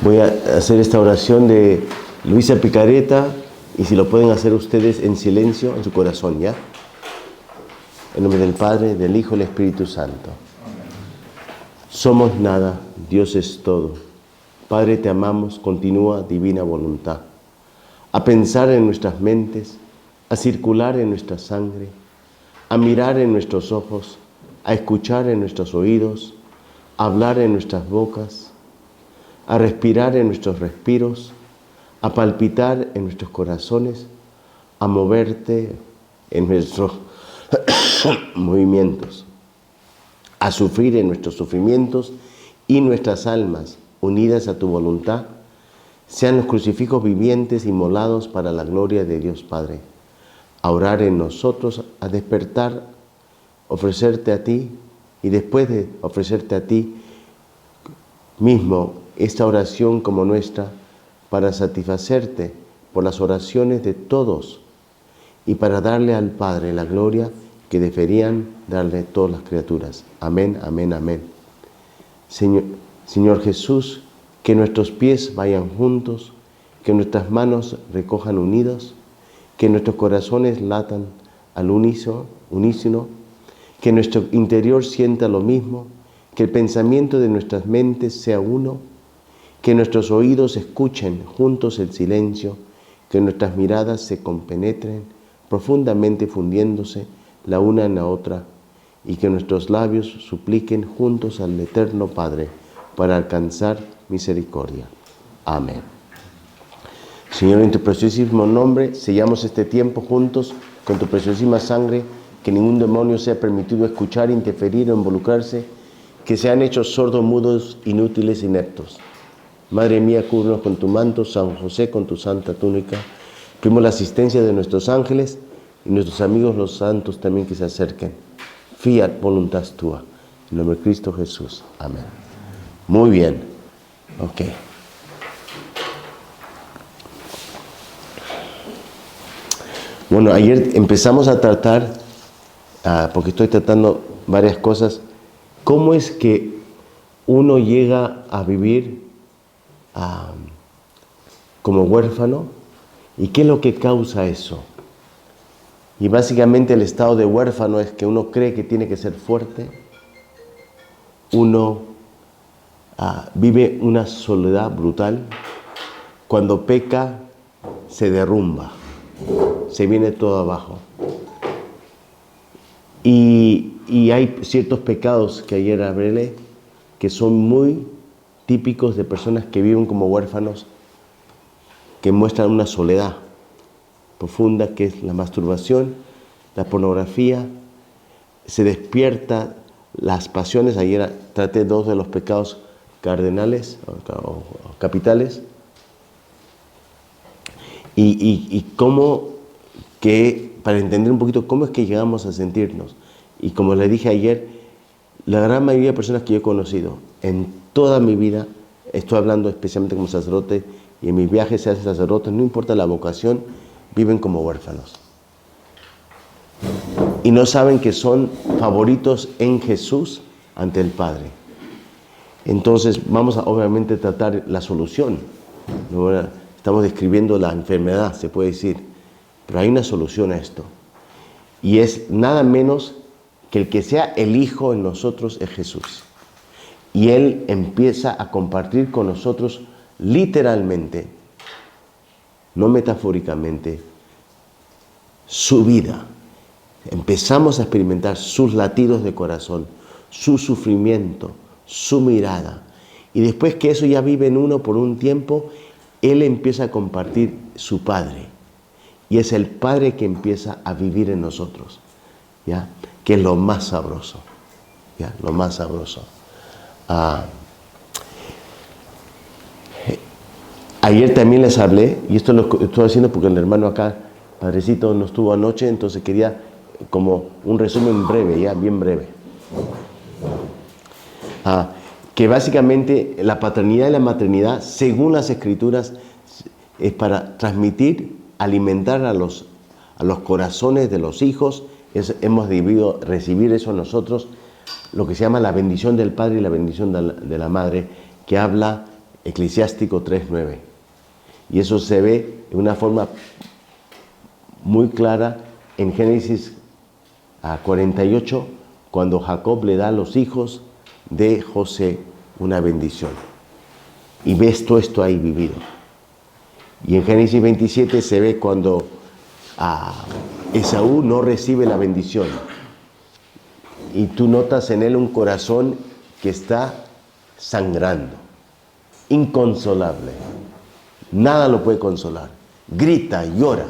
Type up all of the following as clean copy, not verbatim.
Voy a hacer esta oración de Luisa Picareta y si lo pueden hacer ustedes en silencio en su corazón, ¿ya? En nombre del Padre, del Hijo y del Espíritu Santo. Somos nada, Dios es todo. Padre, te amamos, continúa divina voluntad. A pensar en nuestras mentes, a circular en nuestra sangre, a mirar en nuestros ojos, a escuchar en nuestros oídos, a hablar en nuestras bocas, a respirar en nuestros respiros, a palpitar en nuestros corazones, a moverte en nuestros movimientos, a sufrir en nuestros sufrimientos y nuestras almas, unidas a tu voluntad, sean los crucifijos vivientes inmolados para la gloria de Dios Padre, a orar en nosotros, a despertar, ofrecerte a ti y después de ofrecerte a ti mismo esta oración como nuestra para satisfacerte por las oraciones de todos y para darle al Padre la gloria que deberían darle todas las criaturas. Amén, amén, amén. Señor Jesús, que nuestros pies vayan juntos, que nuestras manos recojan unidos, que nuestros corazones latan al unísono, que nuestro interior sienta lo mismo, que el pensamiento de nuestras mentes sea uno, que nuestros oídos escuchen juntos el silencio, que nuestras miradas se compenetren profundamente fundiéndose la una en la otra y que nuestros labios supliquen juntos al Eterno Padre para alcanzar misericordia. Amén. Señor, en tu preciosísimo nombre, sellamos este tiempo juntos con tu preciosísima sangre, que ningún demonio sea permitido escuchar, interferir o involucrarse, que sean hechos sordos, mudos, inútiles, ineptos. Madre mía, cúbrenos con tu manto, San José con tu santa túnica. Pedimos la asistencia de nuestros ángeles y nuestros amigos los santos también que se acerquen. Fiat voluntas tua. En nombre de Cristo Jesús. Amén. Muy bien. Ok. Bueno, ayer empezamos a tratar, porque estoy tratando varias cosas, cómo es que uno llega a vivir como huérfano y qué es lo que causa eso. Y básicamente el estado de huérfano es que uno cree que tiene que ser fuerte, uno vive una soledad brutal, cuando peca se derrumba, se viene todo abajo. Y hay ciertos pecados que ayer hablé que son muy típicos de personas que viven como huérfanos, que muestran una soledad profunda, que es la masturbación, la pornografía, se despierta las pasiones. Ayer traté 2 de los pecados cardenales o capitales, y cómo que, para entender un poquito cómo es que llegamos a sentirnos. Y como le dije ayer, la gran mayoría de personas que yo he conocido en toda mi vida, estoy hablando especialmente como sacerdote, y en mis viajes se hacen sacerdotes, no importa la vocación, viven como huérfanos. Y no saben que son favoritos en Jesús ante el Padre. Entonces vamos a obviamente tratar la solución. Estamos describiendo la enfermedad, se puede decir, pero hay una solución a esto. Y es nada menos que el que sea el Hijo en nosotros es Jesús. Y Él empieza a compartir con nosotros literalmente, no metafóricamente, su vida. Empezamos a experimentar sus latidos de corazón, su sufrimiento, su mirada. Y después que eso ya vive en uno por un tiempo, Él empieza a compartir su Padre. Y es el Padre que empieza a vivir en nosotros, ¿ya? Que es lo más sabroso, ¿ya? Lo más sabroso. Ayer también les hablé, y esto lo estoy haciendo porque el hermano acá, Padrecito, no estuvo anoche, entonces quería como un resumen breve, ya, bien breve. Que básicamente la paternidad y la maternidad, según las Escrituras, es para transmitir, alimentar a los corazones de los hijos. Hemos debido recibir eso nosotros, lo que se llama la bendición del Padre y la bendición de la Madre, que habla Eclesiástico 3:9. Y eso se ve de una forma muy clara en Génesis 48, cuando Jacob le da a los hijos de José una bendición. Y ves todo esto ahí vivido. Y en Génesis 27 se ve cuando Esaú no recibe la bendición. Y tú notas en él un corazón que está sangrando, inconsolable. Nada lo puede consolar. Grita, llora.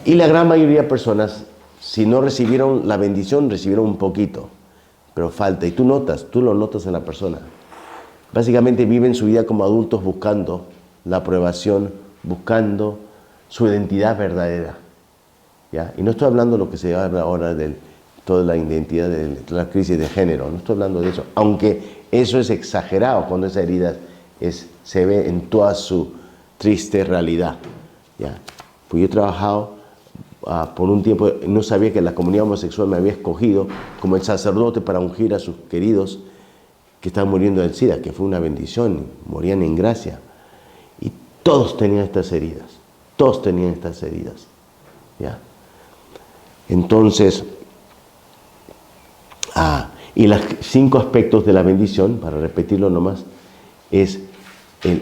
Y la gran mayoría de personas, si no recibieron la bendición, recibieron un poquito, pero falta. Y tú lo notas en la persona. Básicamente viven su vida como adultos buscando la aprobación, buscando su identidad verdadera. ¿Ya? Y no estoy hablando de lo que se habla ahora de toda la identidad, de la crisis de género, no estoy hablando de eso, aunque eso es exagerado cuando esa herida se ve en toda su triste realidad. ¿Ya? Pues yo he trabajado por un tiempo, no sabía que la comunidad homosexual me había escogido como el sacerdote para ungir a sus queridos que estaban muriendo del SIDA, que fue una bendición, morían en gracia. Y todos tenían estas heridas, ¿ya? Entonces, y los 5 aspectos de la bendición, para repetirlo nomás, es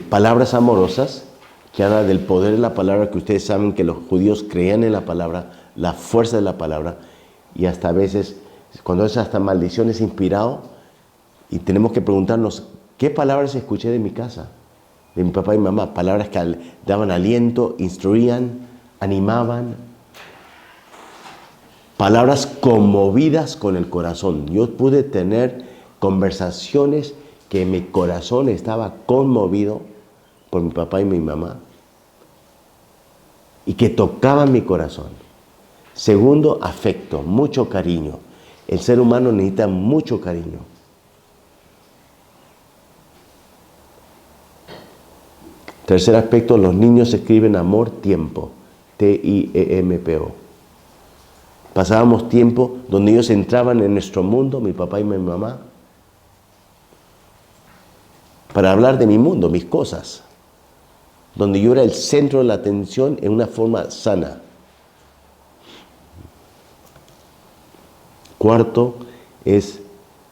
palabras amorosas, que habla del poder de la palabra, que ustedes saben que los judíos creían en la palabra, la fuerza de la palabra, y hasta a veces, cuando es hasta maldiciones inspirado, y tenemos que preguntarnos, ¿qué palabras escuché de mi casa, de mi papá y mamá? Palabras que daban aliento, instruían, animaban. Palabras conmovidas con el corazón. Yo pude tener conversaciones que mi corazón estaba conmovido por mi papá y mi mamá y que tocaban mi corazón. Segundo, afecto, mucho cariño. El ser humano necesita mucho cariño. Tercer aspecto, los niños escriben amor, tiempo. T-I-E-M-P-O. Pasábamos tiempo donde ellos entraban en nuestro mundo, mi papá y mi mamá, para hablar de mi mundo, mis cosas, donde yo era el centro de la atención en una forma sana. Cuarto es,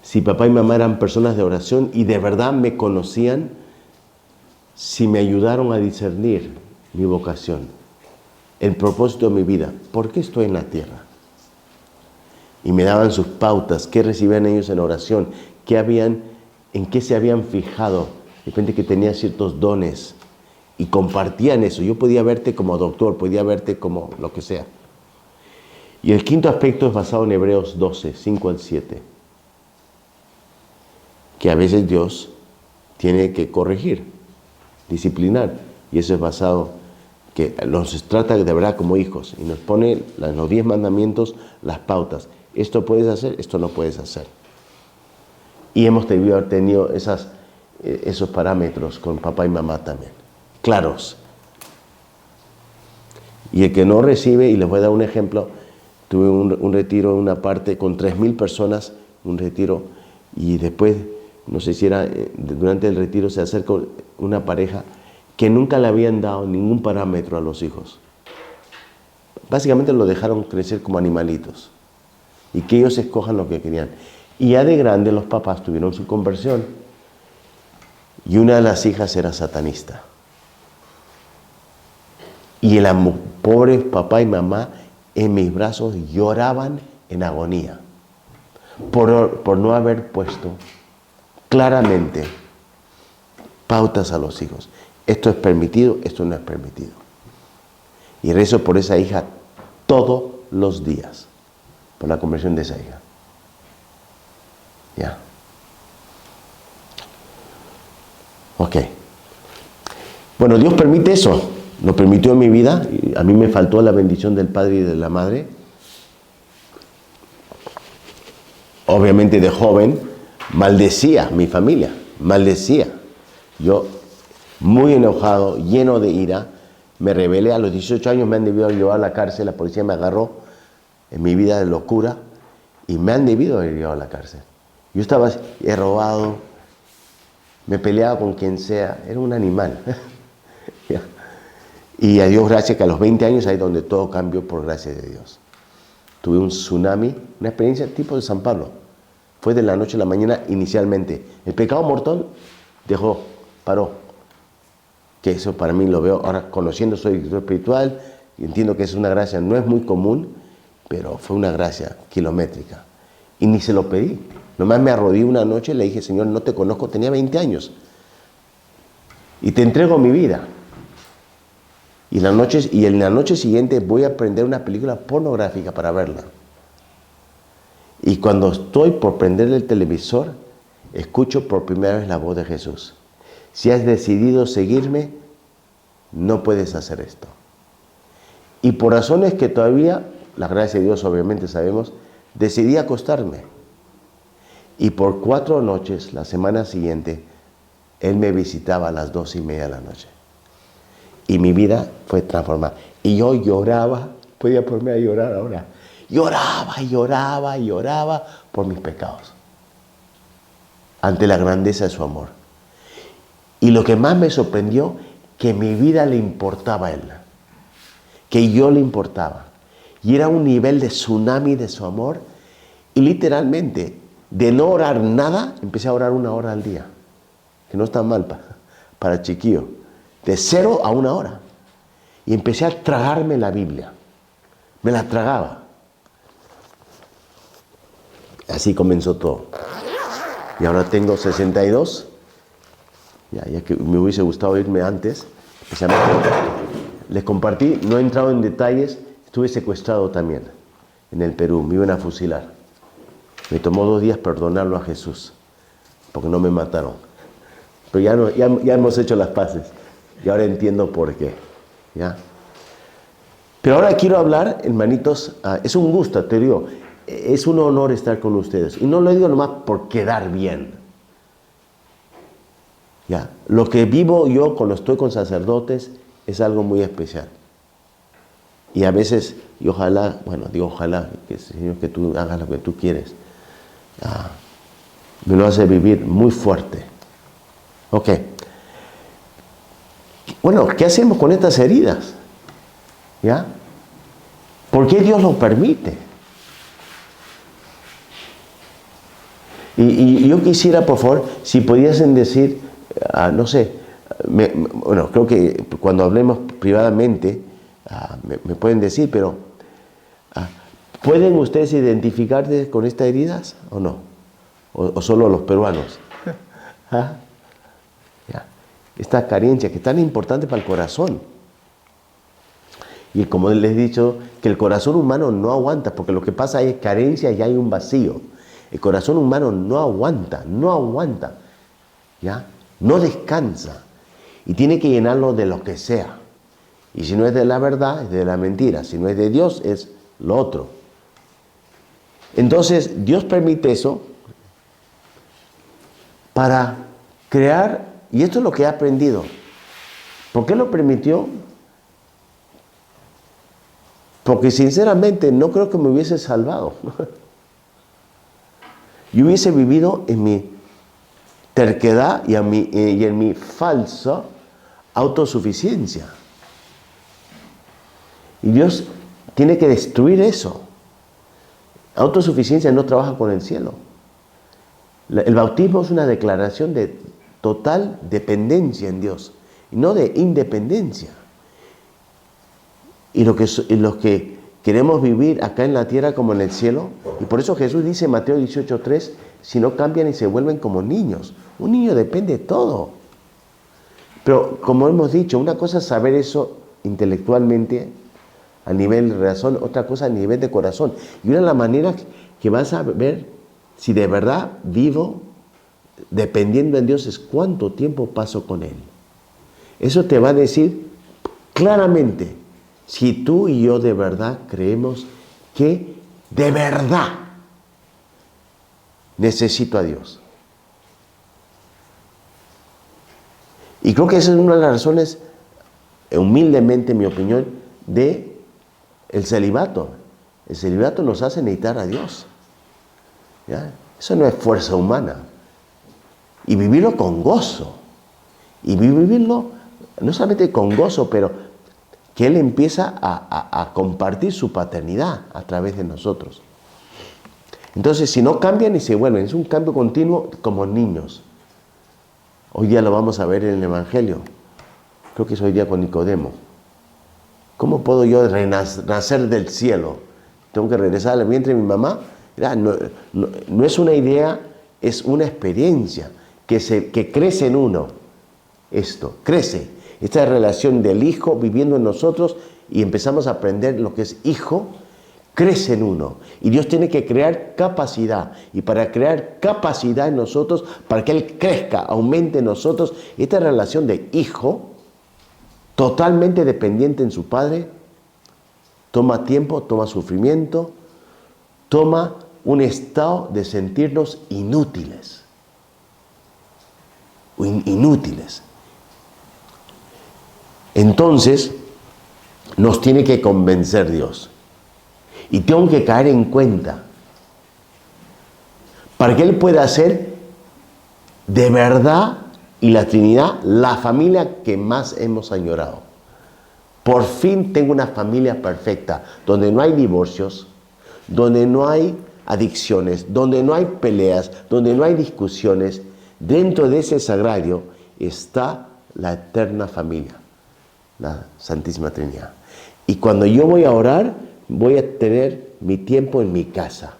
si papá y mamá eran personas de oración y de verdad me conocían, si me ayudaron a discernir mi vocación, el propósito de mi vida, ¿por qué estoy en la tierra? Y me daban sus pautas, qué recibían ellos en oración, en qué se habían fijado, de repente que tenía ciertos dones, y compartían eso. Yo podía verte como doctor, podía verte como lo que sea. Y el quinto aspecto es basado en Hebreos 12, 5 al 7, que a veces Dios tiene que corregir, disciplinar, y eso es basado, que los trata de verdad como hijos, y nos pone en los 10 mandamientos las pautas. Esto puedes hacer, esto no puedes hacer. Y hemos tenido esos parámetros con papá y mamá también, claros. Y el que no recibe, y les voy a dar un ejemplo, tuve un retiro en una parte con 3,000 personas, un retiro, y después, no sé si era, durante el retiro se acerca una pareja que nunca le habían dado ningún parámetro a los hijos. Básicamente lo dejaron crecer como animalitos y que ellos escojan lo que querían. Y ya de grande los papás tuvieron su conversión y una de las hijas era satanista. Y el pobre papá y mamá en mis brazos lloraban en agonía por no haber puesto claramente pautas a los hijos. Esto es permitido, esto no es permitido. Y rezo por esa hija todos los días, por la conversión de esa hija. Ya. Ok. Bueno, Dios permite eso. Lo permitió en mi vida. A mí me faltó la bendición del padre y de la madre. Obviamente de joven maldecía mi familia, maldecía. Yo, muy enojado, lleno de ira, me rebelé. A los 18 años me han debido llevar a la cárcel, la policía me agarró en mi vida de locura y me han debido haber llevado a la cárcel. Yo he robado, me peleaba con quien sea, era un animal. ¿Ya? Y a Dios gracias que a los 20 años ahí es donde todo cambió por gracia de Dios. Tuve un tsunami, una experiencia tipo de San Pablo. Fue de la noche a la mañana inicialmente. El pecado mortal paró. Que eso para mí lo veo, ahora conociendo, soy espiritual, y entiendo que es una gracia, no es muy común, pero fue una gracia kilométrica. Y ni se lo pedí. Nomás me arrodillé una noche y le dije, Señor, no te conozco, tenía 20 años. Y te entrego mi vida. Y en la noche siguiente voy a prender una película pornográfica para verla. Y cuando estoy por prender el televisor, escucho por primera vez la voz de Jesús. Si has decidido seguirme, no puedes hacer esto. Y por razones que todavía, la gracia de Dios obviamente sabemos, decidí acostarme. Y por 4 noches, la semana siguiente, Él me visitaba a las 2:30 de la noche. Y mi vida fue transformada. Y yo lloraba, podía ponerme a llorar ahora. Lloraba y lloraba y lloraba por mis pecados. Ante la grandeza de su amor. Y lo que más me sorprendió, que mi vida le importaba a Él. Que yo le importaba. Y era un nivel de tsunami de su amor. Y literalmente, de no orar nada, empecé a orar 1 hora al día. Que no está mal para chiquillo. De 0 a 1 hora. Y empecé a tragarme la Biblia. Me la tragaba. Así comenzó todo. Y ahora tengo 62. Ya que me hubiese gustado irme antes. Especialmente, les compartí, no he entrado en detalles. Estuve secuestrado también en el Perú. Me iban a fusilar. Me tomó 2 días perdonarlo a Jesús. Porque no me mataron. Pero ya hemos hecho las paces. Y ahora entiendo por qué. ¿Ya? Pero ahora quiero hablar, hermanitos, es un gusto, te digo, es un honor estar con ustedes. Y no lo digo nomás por quedar bien. ¿Ya? Lo que vivo yo cuando estoy con sacerdotes es algo muy especial. Y a veces, y ojalá, digo ojalá, que Señor, que tú hagas lo que tú quieres. Me lo hace vivir muy fuerte. Ok. Bueno, ¿qué hacemos con estas heridas? ¿Ya? ¿Por qué Dios lo permite? Y yo quisiera, por favor, si pudiesen decir, no sé, creo que cuando hablemos privadamente, me pueden decir, pero ¿pueden ustedes identificarse con estas heridas o no? ¿O solo los peruanos? ¿Ah? ¿Ya? Esta carencia que es tan importante para el corazón. Y como les he dicho, que el corazón humano no aguanta, porque lo que pasa es carencia y hay un vacío. El corazón humano no aguanta, ¿ya? No descansa. Y tiene que llenarlo de lo que sea. Y si no es de la verdad, es de la mentira. Si no es de Dios, es lo otro. Entonces, Dios permite eso para crear, y esto es lo que he aprendido. ¿Por qué lo permitió? Porque sinceramente no creo que me hubiese salvado. Yo hubiese vivido en mi terquedad y en mi falsa autosuficiencia. Y Dios tiene que destruir eso. Autosuficiencia no trabaja con el cielo. El bautismo es una declaración de total dependencia en Dios, y no de independencia. Y los que queremos vivir acá en la tierra como en el cielo, y por eso Jesús dice en Mateo 18:3, si no cambian y se vuelven como niños. Un niño depende de todo. Pero como hemos dicho, una cosa es saber eso intelectualmente, a nivel de razón, otra cosa a nivel de corazón. Y una de las maneras que vas a ver si de verdad vivo dependiendo en Dios es cuánto tiempo paso con Él. Eso te va a decir claramente si tú y yo de verdad creemos que de verdad necesito a Dios. Y creo que esa es una de las razones, humildemente en mi opinión, de el celibato. El celibato nos hace necesitar a Dios. ¿Ya? Eso no es fuerza humana. y vivirlo con gozo. Y vivirlo no solamente con gozo, pero que Él empieza a compartir su paternidad a través de nosotros. Entonces, si no cambian y se vuelven, es un cambio continuo como niños. Hoy día lo vamos a ver en el Evangelio. Creo que es hoy día con Nicodemo. ¿Cómo puedo yo nacer del cielo? ¿Tengo que regresar al vientre de mi mamá? No es una idea, es una experiencia que crece en uno. Esto, crece. Esta relación del Hijo viviendo en nosotros y empezamos a aprender lo que es Hijo, crece en uno. Y Dios tiene que crear capacidad. Y para crear capacidad en nosotros, para que Él crezca, aumente en nosotros, esta relación de Hijo, totalmente dependiente en su Padre, toma tiempo, toma sufrimiento, toma un estado de sentirnos inútiles. Inútiles. Entonces, nos tiene que convencer Dios. Y tengo que caer en cuenta para que Él pueda hacer de verdad y la Trinidad la familia que más hemos añorado. Por fin tengo una familia perfecta, donde no hay divorcios, donde no hay adicciones, donde no hay peleas, donde no hay discusiones. Dentro de ese sagrario está la eterna familia, la Santísima Trinidad. Y cuando yo voy a orar, voy a tener mi tiempo en mi casa,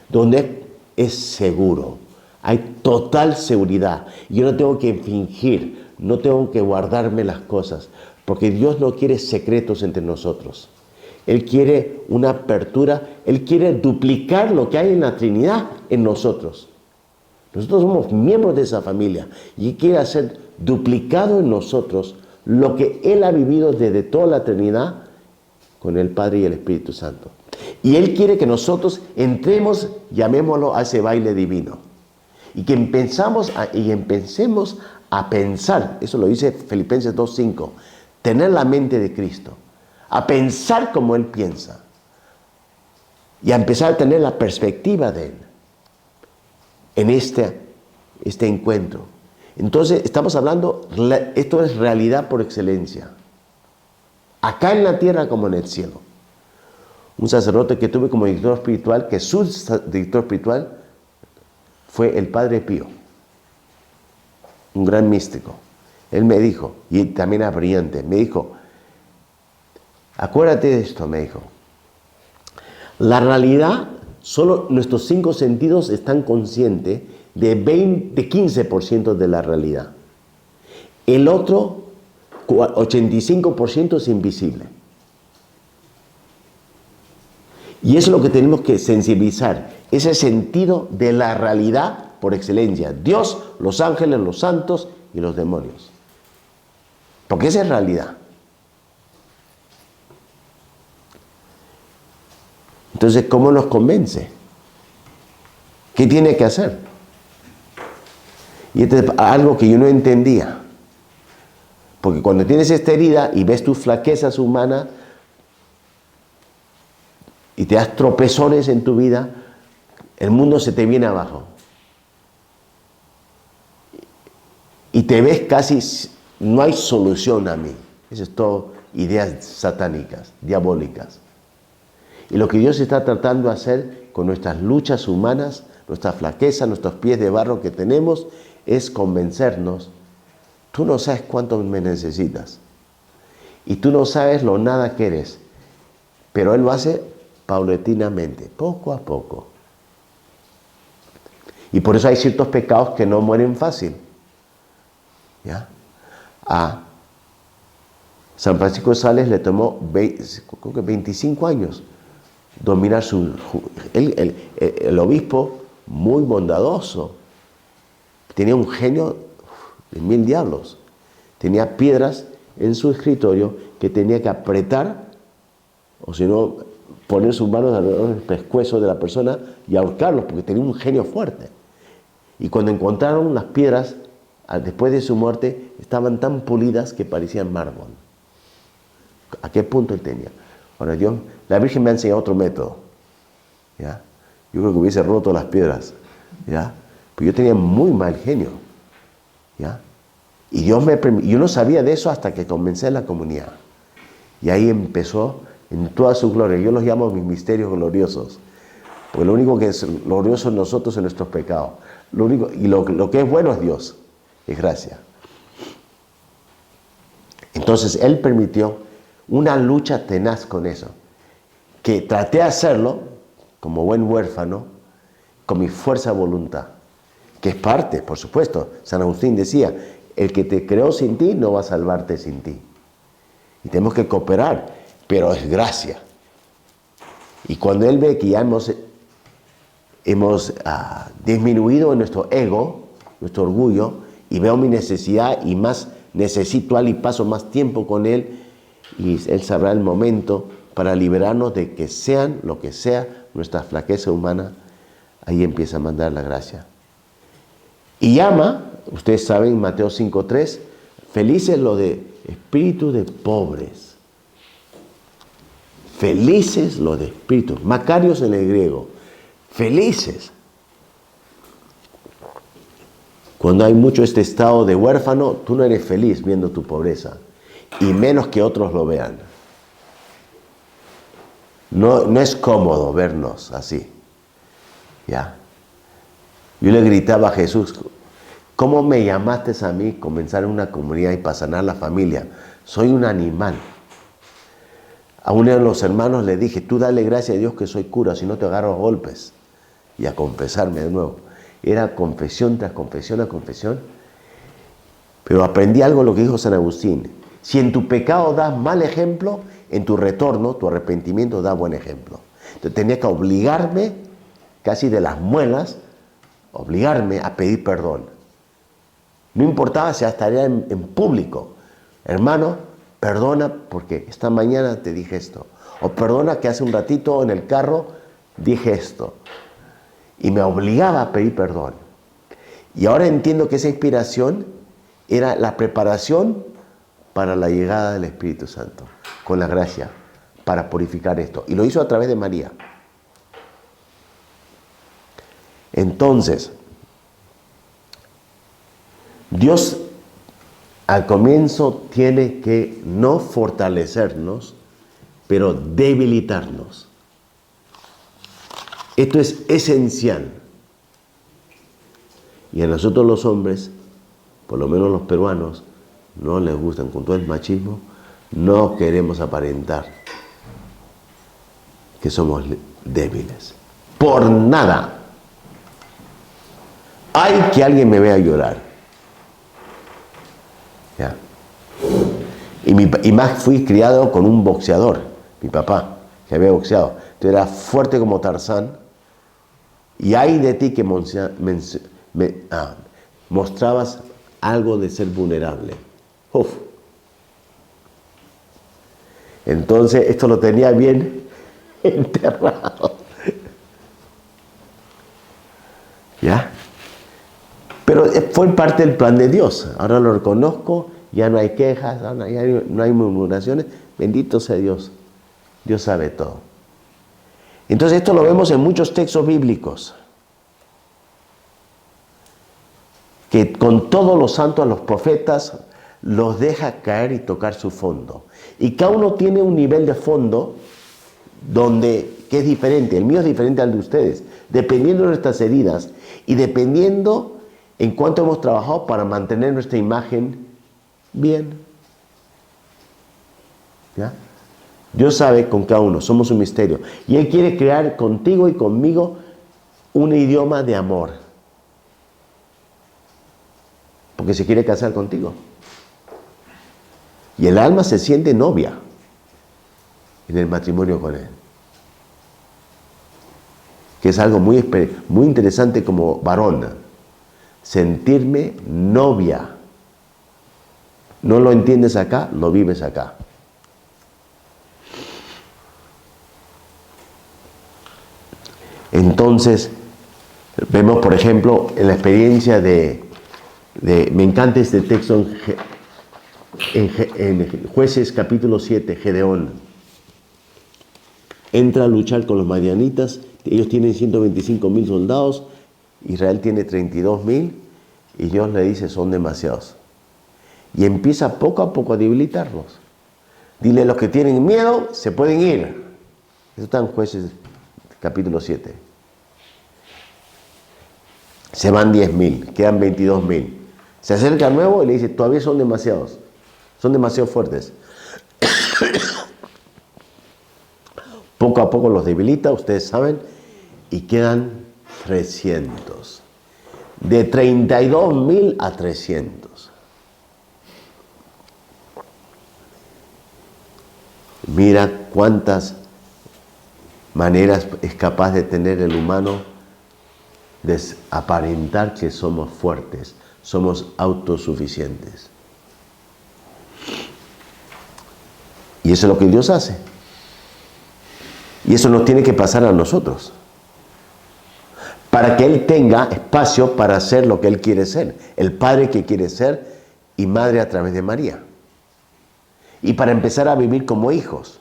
donde es seguro, hay total seguridad. Yo no tengo que fingir, no tengo que guardarme las cosas, porque Dios no quiere secretos entre nosotros. Él quiere una apertura, Él quiere duplicar lo que hay en la Trinidad en nosotros. Nosotros somos miembros de esa familia y Él quiere hacer duplicado en nosotros lo que Él ha vivido desde toda la eternidad con el Padre y el Espíritu Santo. Y Él quiere que nosotros entremos, llamémoslo, a ese baile divino. Y que empecemos a pensar, eso lo dice Filipenses 2:5, tener la mente de Cristo, a pensar como Él piensa y a empezar a tener la perspectiva de Él en este encuentro. Entonces estamos hablando, esto es realidad por excelencia, acá en la tierra como en el cielo. Un sacerdote que tuve como director espiritual, que su director espiritual fue el Padre Pío, un gran místico. Él me dijo, y también era brillante, me dijo, acuérdate de esto, me dijo, la realidad, solo nuestros 5 sentidos están conscientes de 15% de la realidad. El otro 85% es invisible. Y eso es lo que tenemos que sensibilizar, ese sentido de la realidad por excelencia. Dios, los ángeles, los santos y los demonios. Porque esa es realidad. Entonces, ¿cómo nos convence? ¿Qué tiene que hacer? Y esto es algo que yo no entendía. Porque cuando tienes esta herida y ves tus flaquezas humanas y te das tropezones en tu vida, el mundo se te viene abajo. Y te ves casi, no hay solución a mí. Eso es todo ideas satánicas, diabólicas. Y lo que Dios está tratando de hacer con nuestras luchas humanas, nuestra flaqueza, nuestros pies de barro que tenemos, es convencernos, tú no sabes cuánto me necesitas. Y tú no sabes lo nada que eres. Pero Él lo hace paulatinamente, poco a poco. Y por eso hay ciertos pecados que no mueren fácil. ¿Ya? A San Francisco de Sales le tomó creo que 25 años dominar el obispo, muy bondadoso, tenía un genio de 1000 diablos, tenía piedras en su escritorio que tenía que apretar, o si no, poner sus manos alrededor del pescuezo de la persona y ahorcarlos, porque tenía un genio fuerte. Y cuando encontraron las piedras, después de su muerte, estaban tan pulidas que parecían mármol. ¿A qué punto él tenía? Ahora, la Virgen me ha enseñado otro método. ¿Ya? Yo creo que hubiese roto las piedras. ¿Ya? Pues yo tenía muy mal genio, ¿ya? Y yo no sabía de eso hasta que comencé la comunidad. Y ahí empezó en toda su gloria. Yo los llamo mis misterios gloriosos. Porque lo único que es glorioso en nosotros es nuestros pecados. Lo que es bueno es Dios, es gracia. Entonces Él permitió una lucha tenaz con eso. Que traté de hacerlo, como buen huérfano, con mi fuerza de voluntad. Que es parte, por supuesto. San Agustín decía, el que te creó sin ti no va a salvarte sin ti. Y tenemos que cooperar, pero es gracia. Y cuando Él ve que ya hemos disminuido en nuestro ego, nuestro orgullo, y veo mi necesidad y más necesito a Él y paso más tiempo con Él, y Él sabrá el momento para liberarnos de que sean lo que sea nuestra flaqueza humana, ahí empieza a mandar la gracia. Y llama, ustedes saben, Mateo 5:3, felices los de espíritu de pobres. Felices los de espíritu, macarios en el griego, felices. Cuando hay mucho este estado de huérfano, tú no eres feliz viendo tu pobreza, y menos que otros lo vean. No es cómodo vernos así. ¿Ya? Yo le gritaba a Jesús, ¿cómo me llamaste a mí comenzar en una comunidad y para sanar la familia? Soy un animal. A uno de los hermanos le dije, tú dale gracias a Dios que soy cura, si no te agarro a golpes. Y a confesarme de nuevo. Era confesión tras confesión a confesión. Pero aprendí algo de lo que dijo San Agustín. Si en tu pecado das mal ejemplo, en tu retorno, tu arrepentimiento da buen ejemplo. Entonces tenía que obligarme, casi de las muelas, obligarme a pedir perdón. No importaba si estaría en público. Hermano, perdona porque esta mañana te dije esto. O perdona que hace un ratito en el carro dije esto. Y me obligaba a pedir perdón. Y ahora entiendo que esa inspiración era la preparación para la llegada del Espíritu Santo, con la gracia, para purificar esto. Y lo hizo a través de María. Entonces, Dios al comienzo tiene que no fortalecernos, pero debilitarnos. Esto es esencial. Y a nosotros los hombres, por lo menos los peruanos, no les gustan, con todo el machismo, no queremos aparentar que somos débiles. Por nada. Hay que alguien me vea llorar. ¿Ya? Y más fui criado con un boxeador, mi papá, que había boxeado. Entonces era fuerte como Tarzán. Y hay de ti que mostrabas algo de ser vulnerable. Uf. Entonces esto lo tenía bien enterrado. ¿Ya? Pero fue parte del plan de Dios. Ahora lo reconozco, ya no hay quejas, ya no hay murmuraciones. Bendito sea Dios. Dios sabe todo. Entonces esto lo vemos en muchos textos bíblicos. Que con todos los santos, los profetas, los deja caer y tocar su fondo. Y cada uno tiene un nivel de fondo que es diferente. El mío es diferente al de ustedes. Dependiendo de nuestras heridas y dependiendo en cuánto hemos trabajado para mantener nuestra imagen bien. ¿Ya? Dios sabe con cada uno, somos un misterio. Y Él quiere crear contigo y conmigo un idioma de amor. Porque se quiere casar contigo. Y el alma se siente novia en el matrimonio con Él. Que es algo muy interesante como varón. Sentirme novia. No lo entiendes acá, lo vives acá. Entonces, vemos por ejemplo en la experiencia me encanta este texto en Jueces capítulo 7, Gedeón. Entra a luchar con los madianitas, ellos tienen 125,000 soldados Israel tiene 32,000 y Dios le dice son demasiados. Y empieza poco a poco a debilitarlos. Dile, los que tienen miedo se pueden ir. Eso está en Jueces capítulo 7. Se van 10,000, quedan 22,000. Se acerca al nuevo y le dice, todavía son demasiado fuertes. Poco a poco los debilita, ustedes saben, y quedan 300. De 32,000 a 300. Mira cuántas maneras es capaz de tener el humano de aparentar que somos fuertes, somos autosuficientes. Y eso es lo que Dios hace. Y eso nos tiene que pasar a nosotros. Para que Él tenga espacio para hacer lo que Él quiere ser. El Padre que quiere ser y Madre a través de María. Y para empezar a vivir como hijos.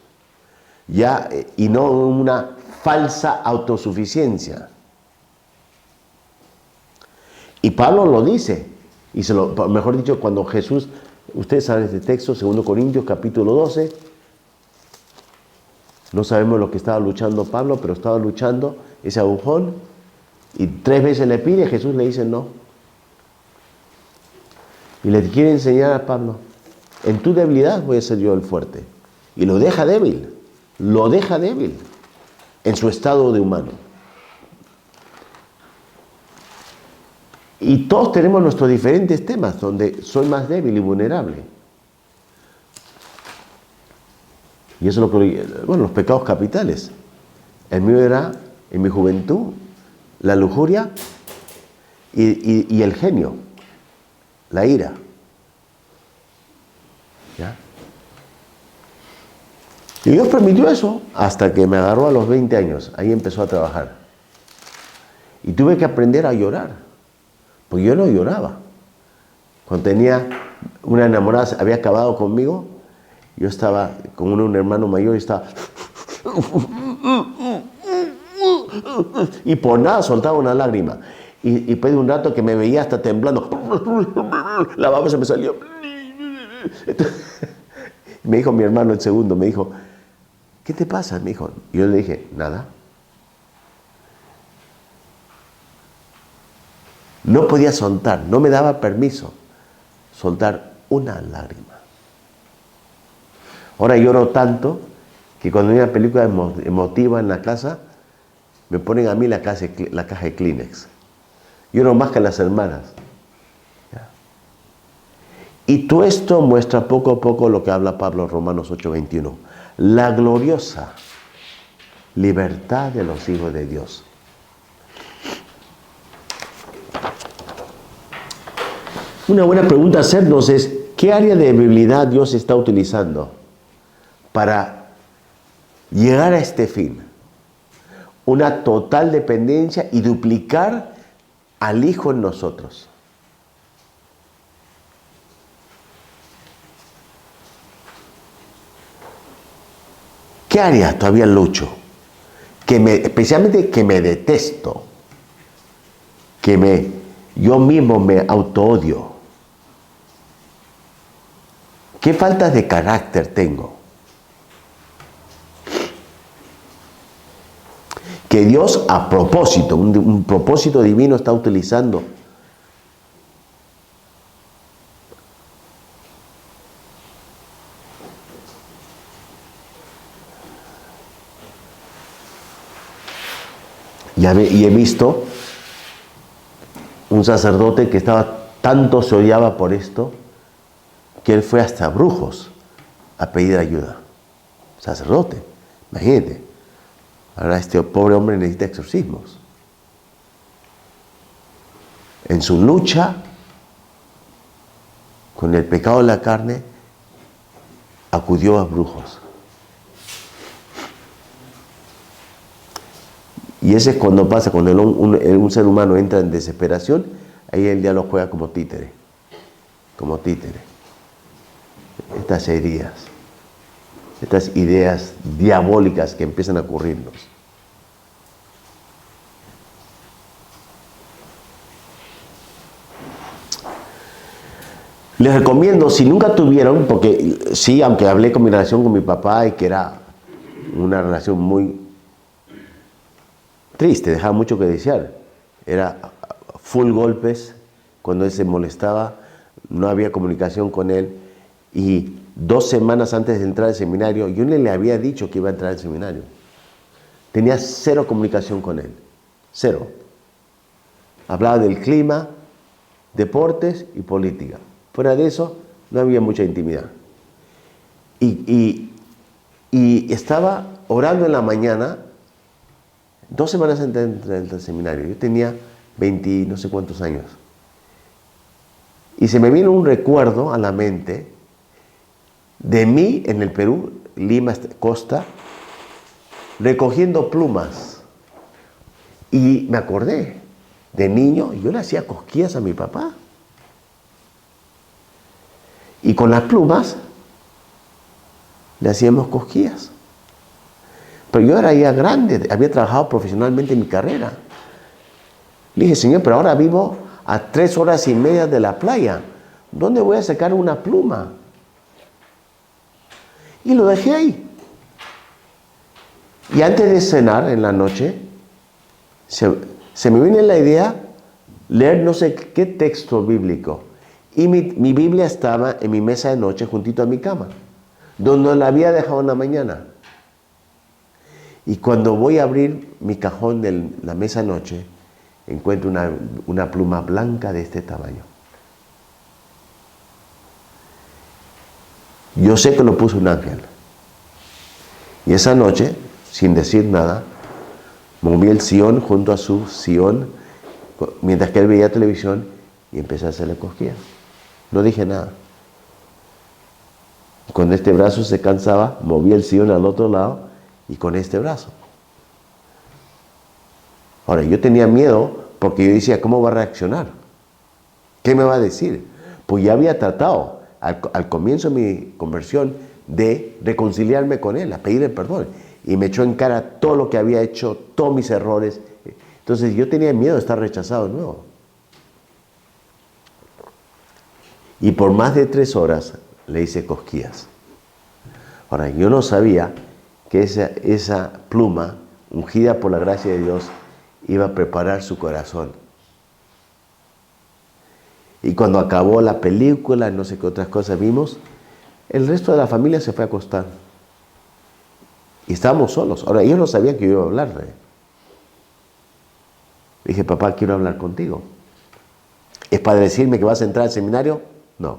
Ya, y no una falsa autosuficiencia. Y Pablo lo dice. Y mejor dicho, cuando Jesús, ustedes saben este texto, 2 Corintios capítulo 12. No sabemos lo que estaba luchando Pablo, pero estaba luchando ese agujón. Y 3 veces le pide, Jesús le dice no. Y le quiere enseñar a Pablo, en tu debilidad voy a ser yo el fuerte. Y lo deja débil en su estado de humano. Y todos tenemos nuestros diferentes temas, donde soy más débil y vulnerable. Y eso es lo que, los pecados capitales. El mío era, en mi juventud, la lujuria y el genio, la ira. ¿Ya? Y Dios permitió eso hasta que me agarró a los 20 años. Ahí empezó a trabajar. Y tuve que aprender a llorar. Porque yo no lloraba. Cuando tenía una enamorada, había acabado conmigo, yo estaba con un hermano mayor y estaba... Y por nada soltaba una lágrima. Y pedí un rato que me veía hasta temblando. La baba se me salió. Entonces, me dijo mi hermano el segundo, me dijo, ¿qué te pasa? Me dijo. Y yo le dije, nada. No podía soltar, no me daba permiso soltar una lágrima. Ahora lloro tanto que cuando hay una película emotiva en la casa, me ponen a mí la caja de Kleenex. Lloro más que las hermanas. ¿Ya? Y todo esto muestra poco a poco lo que habla Pablo en Romanos 8:21. La gloriosa libertad de los hijos de Dios. Una buena pregunta a hacernos es, ¿qué área de debilidad Dios está utilizando para llegar a este fin? Una total dependencia y duplicar al Hijo en nosotros. ¿Qué área todavía lucho? Especialmente que me detesto, yo mismo me auto-odio. ¿Qué faltas de carácter tengo? Que Dios a propósito, un propósito divino está utilizando. Y he visto un sacerdote que tanto se odiaba por esto, que él fue hasta brujos a pedir ayuda. Sacerdote, imagínate. Ahora este pobre hombre necesita exorcismos. En su lucha con el pecado de la carne, acudió a brujos. Y ese es cuando pasa, cuando un ser humano entra en desesperación, ahí el diablo juega como títere. Como títere. Estas heridas, estas ideas diabólicas que empiezan a ocurrirnos. Les recomiendo, si nunca tuvieron, porque sí, aunque hablé con mi relación con mi papá y que era una relación muy triste, dejaba mucho que desear. Era full golpes, cuando él se molestaba, no había comunicación con él. Y 2 semanas antes de entrar al seminario, yo le había dicho que iba a entrar al seminario. Tenía 0 comunicación con él, 0. Hablaba del clima, deportes y política. Fuera de eso, no había mucha intimidad. Y estaba orando en la mañana, 2 semanas antes de entrar al seminario. Yo tenía 20 no sé cuántos años. Y se me vino un recuerdo a la mente de mí en el Perú, Lima, costa, recogiendo plumas. Y me acordé, de niño, yo le hacía cosquillas a mi papá. Y con las plumas le hacíamos cosquillas. Pero yo era ya grande, había trabajado profesionalmente en mi carrera. Le dije, Señor, pero ahora vivo a 3 horas y media de la playa. ¿Dónde voy a sacar una pluma? Y lo dejé ahí. Y antes de cenar en la noche, se me viene la idea leer no sé qué texto bíblico. Y mi Biblia estaba en mi mesa de noche juntito a mi cama, donde la había dejado en la mañana. Y cuando voy a abrir mi cajón de la mesa de noche, encuentro una pluma blanca de este tamaño. Yo sé que lo puso un ángel. Y esa noche, sin decir nada, moví el sillón junto a su sillón, mientras que él veía televisión, y empecé a hacerle cosquillas. No dije nada. Cuando este brazo se cansaba, moví el sillón al otro lado y con este brazo. Ahora, yo tenía miedo porque yo decía, ¿cómo va a reaccionar? ¿Qué me va a decir? Pues ya había tratado al comienzo de mi conversión de reconciliarme con él, a pedirle perdón. Y me echó en cara todo lo que había hecho, todos mis errores. Entonces yo tenía miedo de estar rechazado de nuevo. Y por más de 3 horas le hice cosquillas. Ahora, yo no sabía que esa pluma, ungida por la gracia de Dios, iba a preparar su corazón. Y cuando acabó la película, no sé qué otras cosas vimos, el resto de la familia se fue a acostar. Y estábamos solos. Ahora, ellos no sabían que yo iba a hablarle. Dije, papá, quiero hablar contigo. ¿Es para decirme que vas a entrar al seminario? No.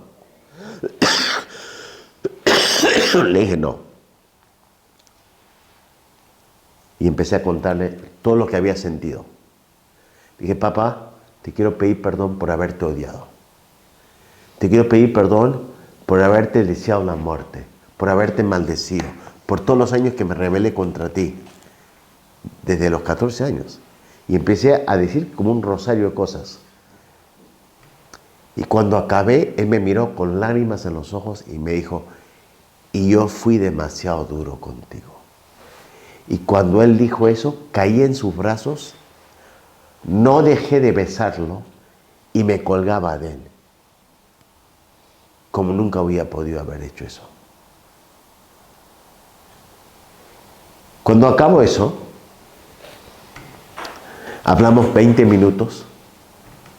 Le dije, no. Y empecé a contarle todo lo que había sentido. Dije, papá, te quiero pedir perdón por haberte odiado. Te quiero pedir perdón por haberte deseado la muerte, por haberte maldecido, por todos los años que me rebelé contra ti, desde los 14 años. Y empecé a decir como un rosario de cosas. Y cuando acabé, él me miró con lágrimas en los ojos y me dijo, y yo fui demasiado duro contigo. Y cuando él dijo eso, caí en sus brazos, no dejé de besarlo y me colgaba de él. Como nunca había podido haber hecho eso. Cuando acabo eso, hablamos 20 minutos,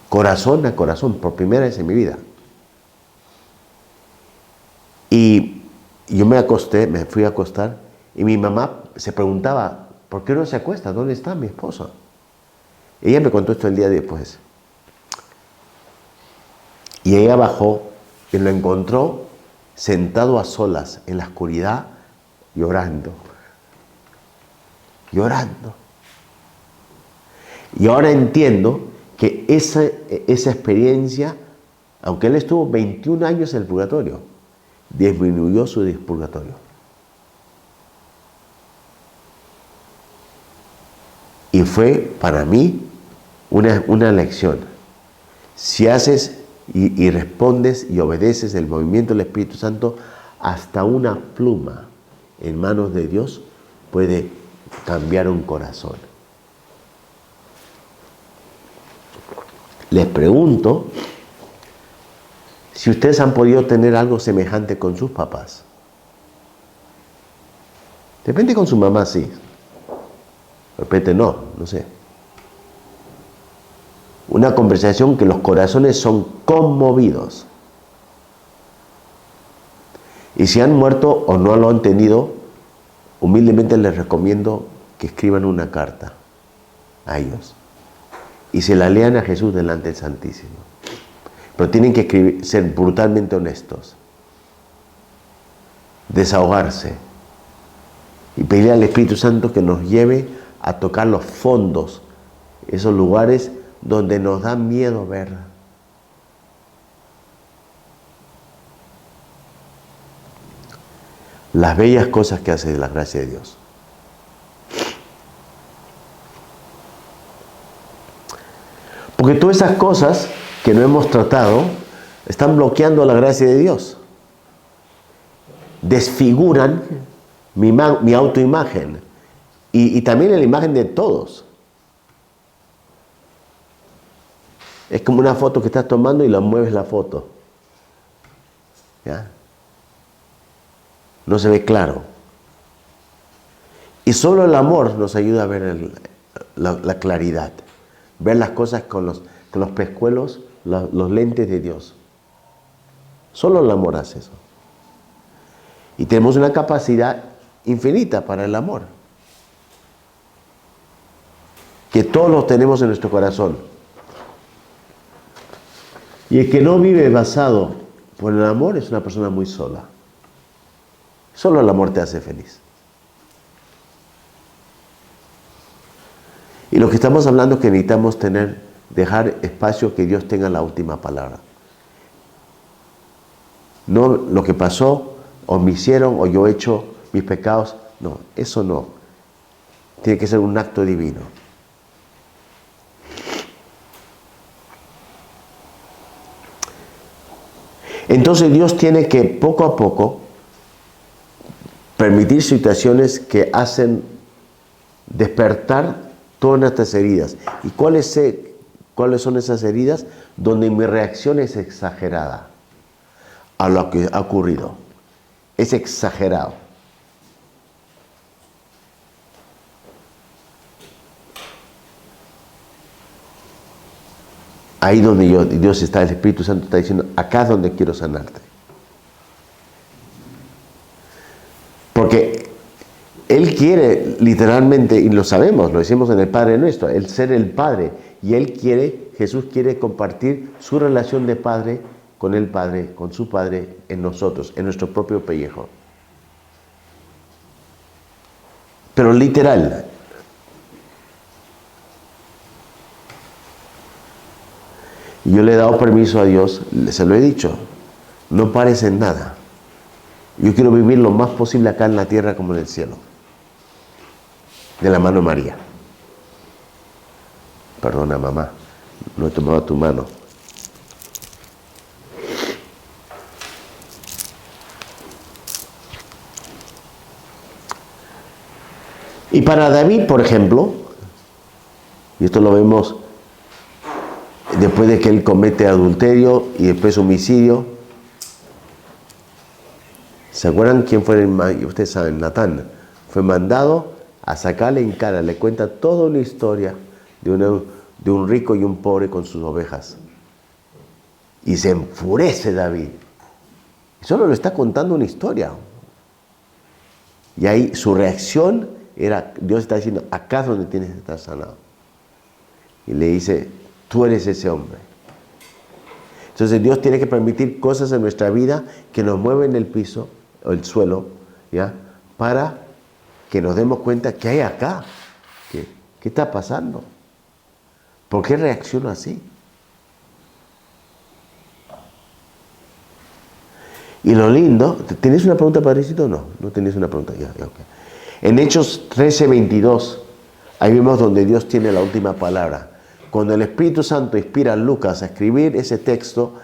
corazón a corazón, por primera vez en mi vida. Y yo me fui a acostar, y mi mamá se preguntaba, ¿por qué no se acuesta? ¿Dónde está mi esposo? Ella me contó esto el día después. Y ella bajó y lo encontró sentado a solas en la oscuridad, llorando. Llorando. Y ahora entiendo que esa experiencia, aunque él estuvo 21 años en el purgatorio, disminuyó su purgatorio. Y fue para mí una lección. Si haces y respondes y obedeces el movimiento del Espíritu Santo, hasta una pluma en manos de Dios puede cambiar un corazón. Les pregunto Si ustedes han podido tener algo semejante con sus papás. De repente con su mamá sí. De repente no sé. Una conversación que los corazones son conmovidos. Y si han muerto o no lo han tenido, humildemente les recomiendo que escriban una carta a ellos y se la lean a Jesús delante del Santísimo. Pero tienen que ser brutalmente honestos, desahogarse y pedirle al Espíritu Santo que nos lleve a tocar los fondos, esos lugares donde nos da miedo ver. Las bellas cosas que hace la gracia de Dios. Porque todas esas cosas que no hemos tratado están bloqueando la gracia de Dios. Desfiguran mi autoimagen y también la imagen de todos. Es como una foto que estás tomando y la mueves la foto. ¿Ya? No se ve claro. Y solo el amor nos ayuda a ver la claridad. Ver las cosas con los pescuelos, los lentes de Dios. Solo el amor hace eso. Y tenemos una capacidad infinita para el amor. Que todos lo tenemos en nuestro corazón. Y el que no vive basado por el amor es una persona muy sola. Solo el amor te hace feliz. Y lo que estamos hablando es que necesitamos dejar espacio que Dios tenga la última palabra. No lo que pasó, o me hicieron, o yo he hecho mis pecados. No, eso no. Tiene que ser un acto divino. Entonces Dios tiene que poco a poco permitir situaciones que hacen despertar todas nuestras heridas. ¿Y cuáles son esas heridas? Donde mi reacción es exagerada a lo que ha ocurrido. Es exagerado. Ahí donde Dios está, el Espíritu Santo está diciendo, acá es donde quiero sanarte. Porque Él quiere literalmente, y lo sabemos, lo decimos en el Padre Nuestro, el ser el Padre. Y Jesús quiere compartir su relación de Padre con el Padre, con su Padre en nosotros, en nuestro propio pellejo. Pero literal. Y yo le he dado permiso a Dios, se lo he dicho, no pares en nada. Yo quiero vivir lo más posible acá en la tierra como en el cielo. De la mano de María. Perdona, mamá, no he tomado tu mano. Y para David, por ejemplo, y esto lo vemos después de que él comete adulterio y después homicidio. ¿Se acuerdan quién fue? Ustedes saben, Natán fue mandado a sacarle en cara, le cuenta toda una historia de un rico y un pobre con sus ovejas. Y se enfurece David. Solo le está contando una historia. Y ahí su reacción era, Dios está diciendo, acá es donde tienes que estar sanado. Y le dice, tú eres ese hombre. Entonces Dios tiene que permitir cosas en nuestra vida que nos mueven el piso o el suelo, ¿ya? Para que nos demos cuenta que hay acá. ¿Qué está pasando? ¿Por qué reacciono así? Y lo lindo, ¿tienes una pregunta, padrecito? No tenías una pregunta. Ya, okay. En Hechos 13:22, ahí vemos donde Dios tiene la última palabra. Cuando el Espíritu Santo inspira a Lucas a escribir ese texto,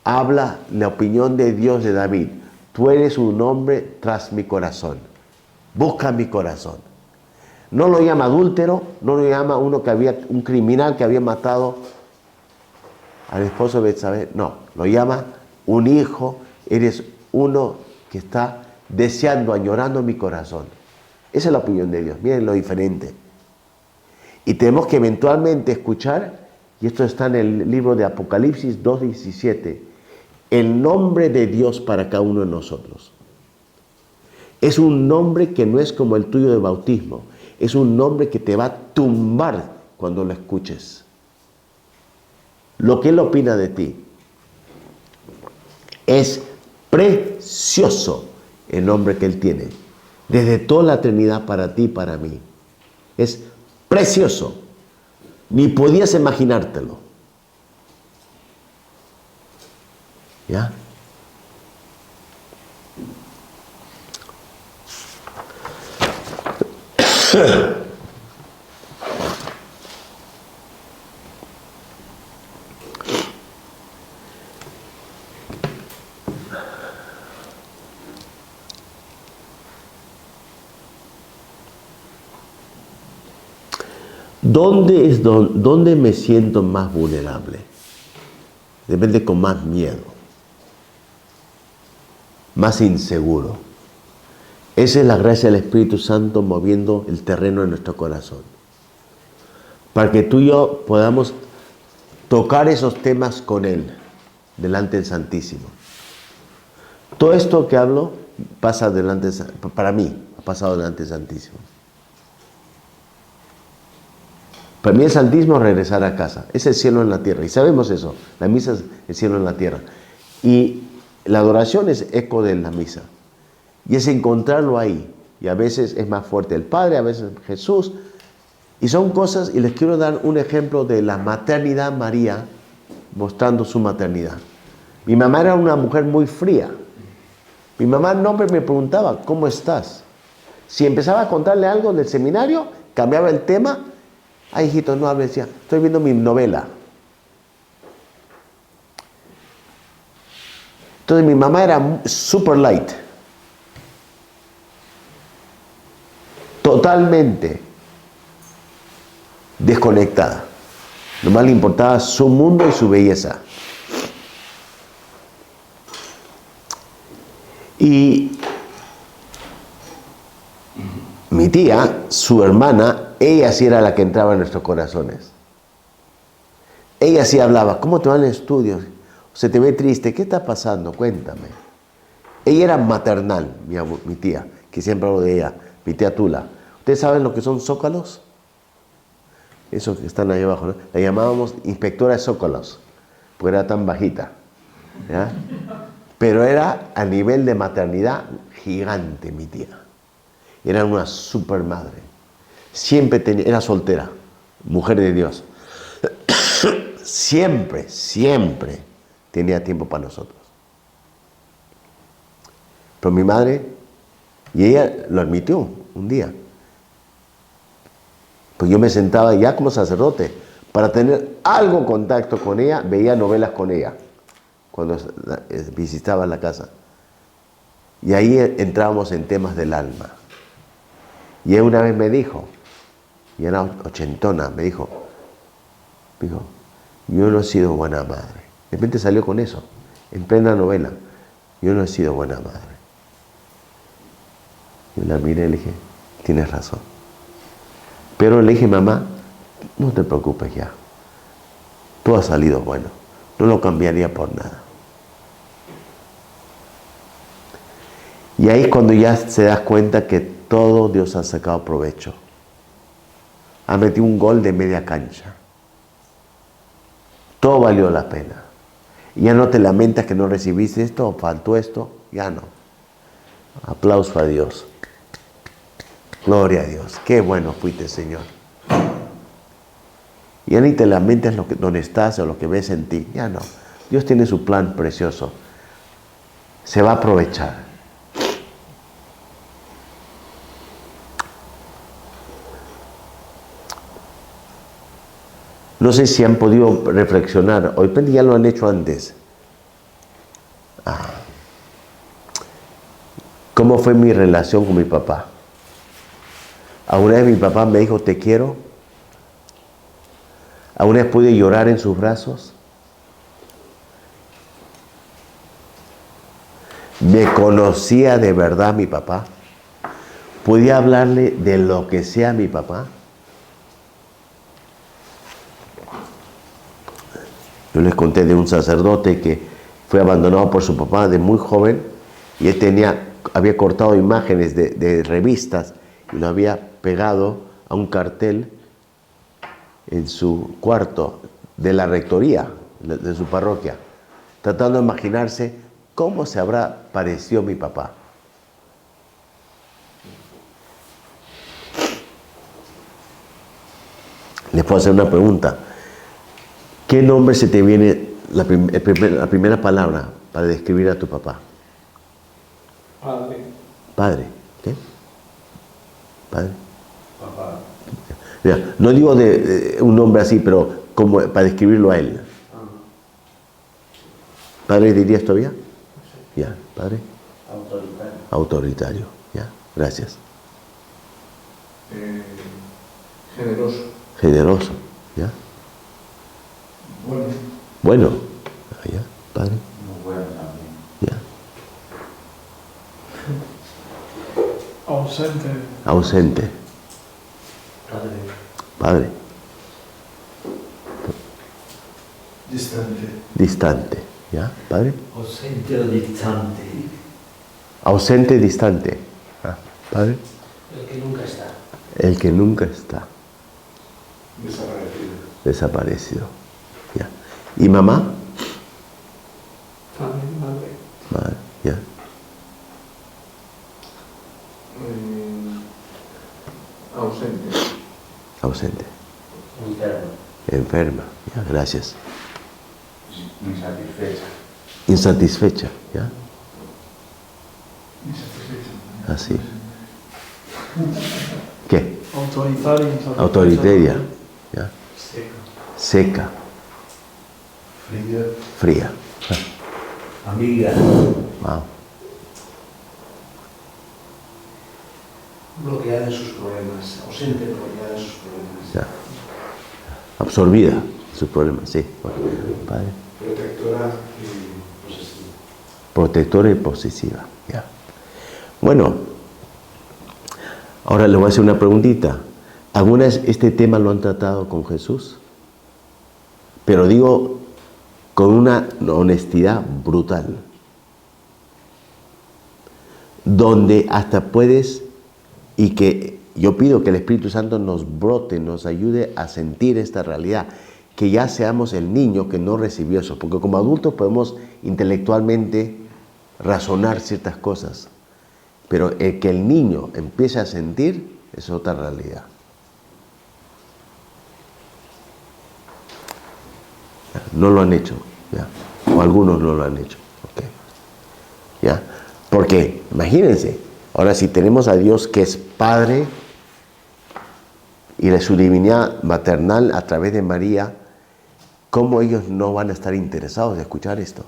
habla la opinión de Dios de David. Tú eres un hombre tras mi corazón. Busca mi corazón. No lo llama adúltero, no lo llama un criminal que había matado al esposo de Betsabé. No, lo llama un hijo, eres uno que está deseando, añorando mi corazón. Esa es la opinión de Dios. Miren lo diferente. Y tenemos que eventualmente escuchar, y esto está en el libro de Apocalipsis 2:17, el nombre de Dios para cada uno de nosotros. Es un nombre que no es como el tuyo de bautismo. Es un nombre que te va a tumbar cuando lo escuches. Lo que Él opina de ti. Es precioso el nombre que Él tiene. Desde toda la eternidad para ti y para mí. Es precioso. Ni podías imaginártelo. ¿Ya? ¿Dónde me siento más vulnerable? Depende, con más miedo, más inseguro. Esa es la gracia del Espíritu Santo moviendo el terreno en nuestro corazón. Para que tú y yo podamos tocar esos temas con Él, delante del Santísimo. Todo esto que hablo pasa delante, para mí, ha pasado delante del Santísimo. Para mí el Santísimo es regresar a casa. Es el cielo en la tierra. Y sabemos eso. La misa es el cielo en la tierra. Y la adoración es eco de la misa. Y es encontrarlo ahí. Y a veces es más fuerte el Padre, a veces Jesús. Y son cosas, y les quiero dar un ejemplo de la maternidad María, mostrando su maternidad. Mi mamá era una mujer muy fría. Mi mamá no me preguntaba, ¿cómo estás? Si empezaba a contarle algo del seminario, cambiaba el tema. Ay, hijito, no hables, decía, estoy viendo mi novela. Entonces mi mamá era super light. Totalmente desconectada. Nomás le importaba su mundo y su belleza. Y mi tía, su hermana, ella sí era la que entraba en nuestros corazones. Ella sí hablaba, ¿cómo te van los estudios? Se te ve triste, ¿qué está pasando? Cuéntame. Ella era maternal, mi tía, que siempre hablo de ella, mi tía Tula. ¿Ustedes saben lo que son zócalos? Esos que están ahí abajo, ¿no? La llamábamos inspectora de zócalos, porque era tan bajita. ¿Ya? Pero era a nivel de maternidad gigante mi tía. Era una super madre. Siempre era soltera, mujer de Dios. Siempre tenía tiempo para nosotros. Pero mi madre, y ella lo admitió un día. Pues yo me sentaba ya como sacerdote para tener algo contacto con ella, veía novelas con ella cuando visitaba la casa. Y ahí entrábamos en temas del alma. Y ella una vez me dijo, y era ochentona, me dijo, yo no he sido buena madre. De repente salió con eso, en plena novela. Yo no he sido buena madre. Yo la miré y le dije, tienes razón. Pero le dije, mamá, no te preocupes ya. Tú has salido bueno. No lo cambiaría por nada. Y ahí es cuando ya se das cuenta que todo Dios ha sacado provecho. Ha metido un gol de media cancha. Todo valió la pena. Y ya no te lamentas que no recibiste esto o faltó esto. Ya no. Aplauso a Dios. Gloria a Dios. Qué bueno fuiste, Señor. Ya ni te lamentas donde estás o lo que ves en ti. Ya no. Dios tiene su plan precioso. Se va a aprovechar. No sé si han podido reflexionar. Hoy ya lo han hecho antes. ¿Cómo fue mi relación con mi papá? ¿Alguna vez mi papá me dijo te quiero? ¿Alguna vez pude llorar en sus brazos? me conocía de verdad mi papá, podía hablarle de lo que sea a mi papá. Yo les conté de un sacerdote que fue abandonado por su papá de muy joven y él había cortado imágenes de revistas y lo había pegado a un cartel en su cuarto de la rectoría de su parroquia, tratando de imaginarse cómo se habrá parecido mi papá. Les puedo hacer una pregunta. ¿Qué nombre se te viene la primera palabra para describir a tu papá? Padre. Padre. ¿Qué? Padre. Papá. Mira, no digo de un nombre así, pero como para describirlo a él. ¿Padre dirías todavía? Sí. Ya, padre. Autoritario. Autoritario, ya, gracias. Generoso. Generoso, ya. Bueno. Bueno, ya, padre. Muy bueno también. Ya. Ausente. Ausente. Padre. Padre. Distante. Distante, ya, padre. Ausente o distante. Ausente, distante. Ah, padre. El que nunca está. El que nunca está. Desaparecido. Desaparecido. Ya. ¿Y mamá? Padre, madre. Madre, ya. Ausente. Ausente. Enfermo. Enferma, ya, gracias. Insatisfecha. Insatisfecha, ya. Insatisfecha. Así. ¿Qué? Autoritaria. insatisfecha. Autoritaria, ya. Seca. Seca, Fría. fría. Amiga. Wow. Bloqueada en sus problemas. Ausente, bloqueada en sus problemas. Ya. Absorbida sus problemas, sí. Bueno, padre. Protectora y posesiva. Protectora y posesiva, ya. Bueno, ahora le voy a hacer una preguntita. ¿Alguna vez este tema lo han tratado con Jesús? Pero digo con una honestidad brutal, donde hasta puedes, y que yo pido que el Espíritu Santo nos brote, nos ayude a sentir esta realidad, que ya seamos el niño que no recibió eso, porque como adultos podemos intelectualmente razonar ciertas cosas, pero el que el niño empiece a sentir es otra realidad. No lo han hecho, ¿ya? O algunos no lo han hecho, ¿okay? ¿Ya? Porque, imagínense, ahora si tenemos a Dios que es Padre y de su divinidad maternal a través de María, ¿cómo ellos no van a estar interesados en escuchar esto?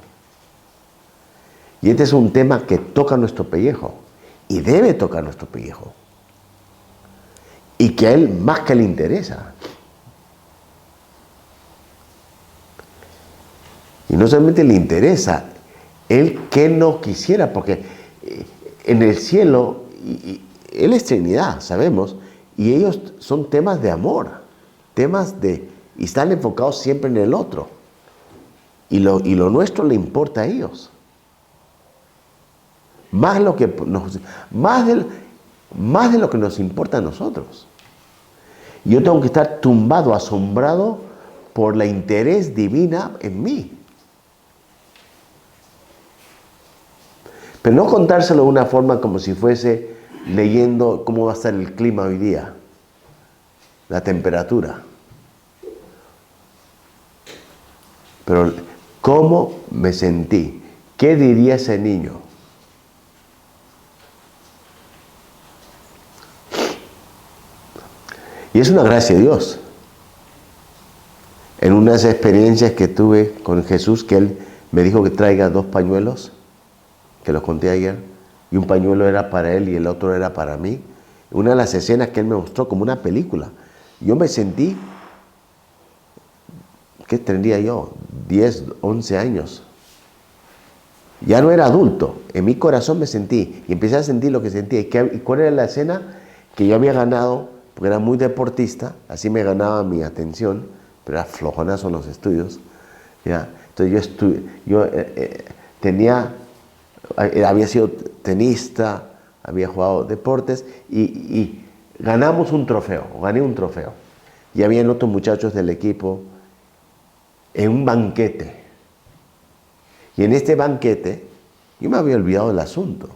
Y este es un tema que toca nuestro pellejo, y debe tocar nuestro pellejo, y que a él más que le interesa. Y no solamente le interesa, él que no quisiera, porque en el cielo, él es Trinidad, sabemos, y ellos son temas de amor, y están enfocados siempre en el otro. Y lo nuestro le importa a ellos. Más de lo que nos importa a nosotros. Y yo tengo que estar tumbado, asombrado por la interés divina en mí. Pero no contárselo de una forma como si fuese leyendo cómo va a estar el clima hoy día, la temperatura. Pero ¿cómo me sentí? ¿Qué diría ese niño? Y es una gracia de Dios. En unas experiencias que tuve con Jesús, que Él me dijo que traiga 2 pañuelos, que los conté ayer, y un pañuelo era para Él y el otro era para mí. Una de las escenas que Él me mostró como una película. Yo me sentí, ¿qué tendría yo? 10, 11 años. Ya no era adulto, en mi corazón me sentí, y empecé a sentir lo que sentía. ¿Y cuál era la escena? Que yo había ganado, porque era muy deportista, así me ganaba mi atención, pero era flojonazo en los estudios, ¿ya? Entonces había sido tenista, había jugado deportes, y ganamos un trofeo, gané un trofeo. Y habían otros muchachos del equipo en un banquete. Y en este banquete, yo me había olvidado del asunto.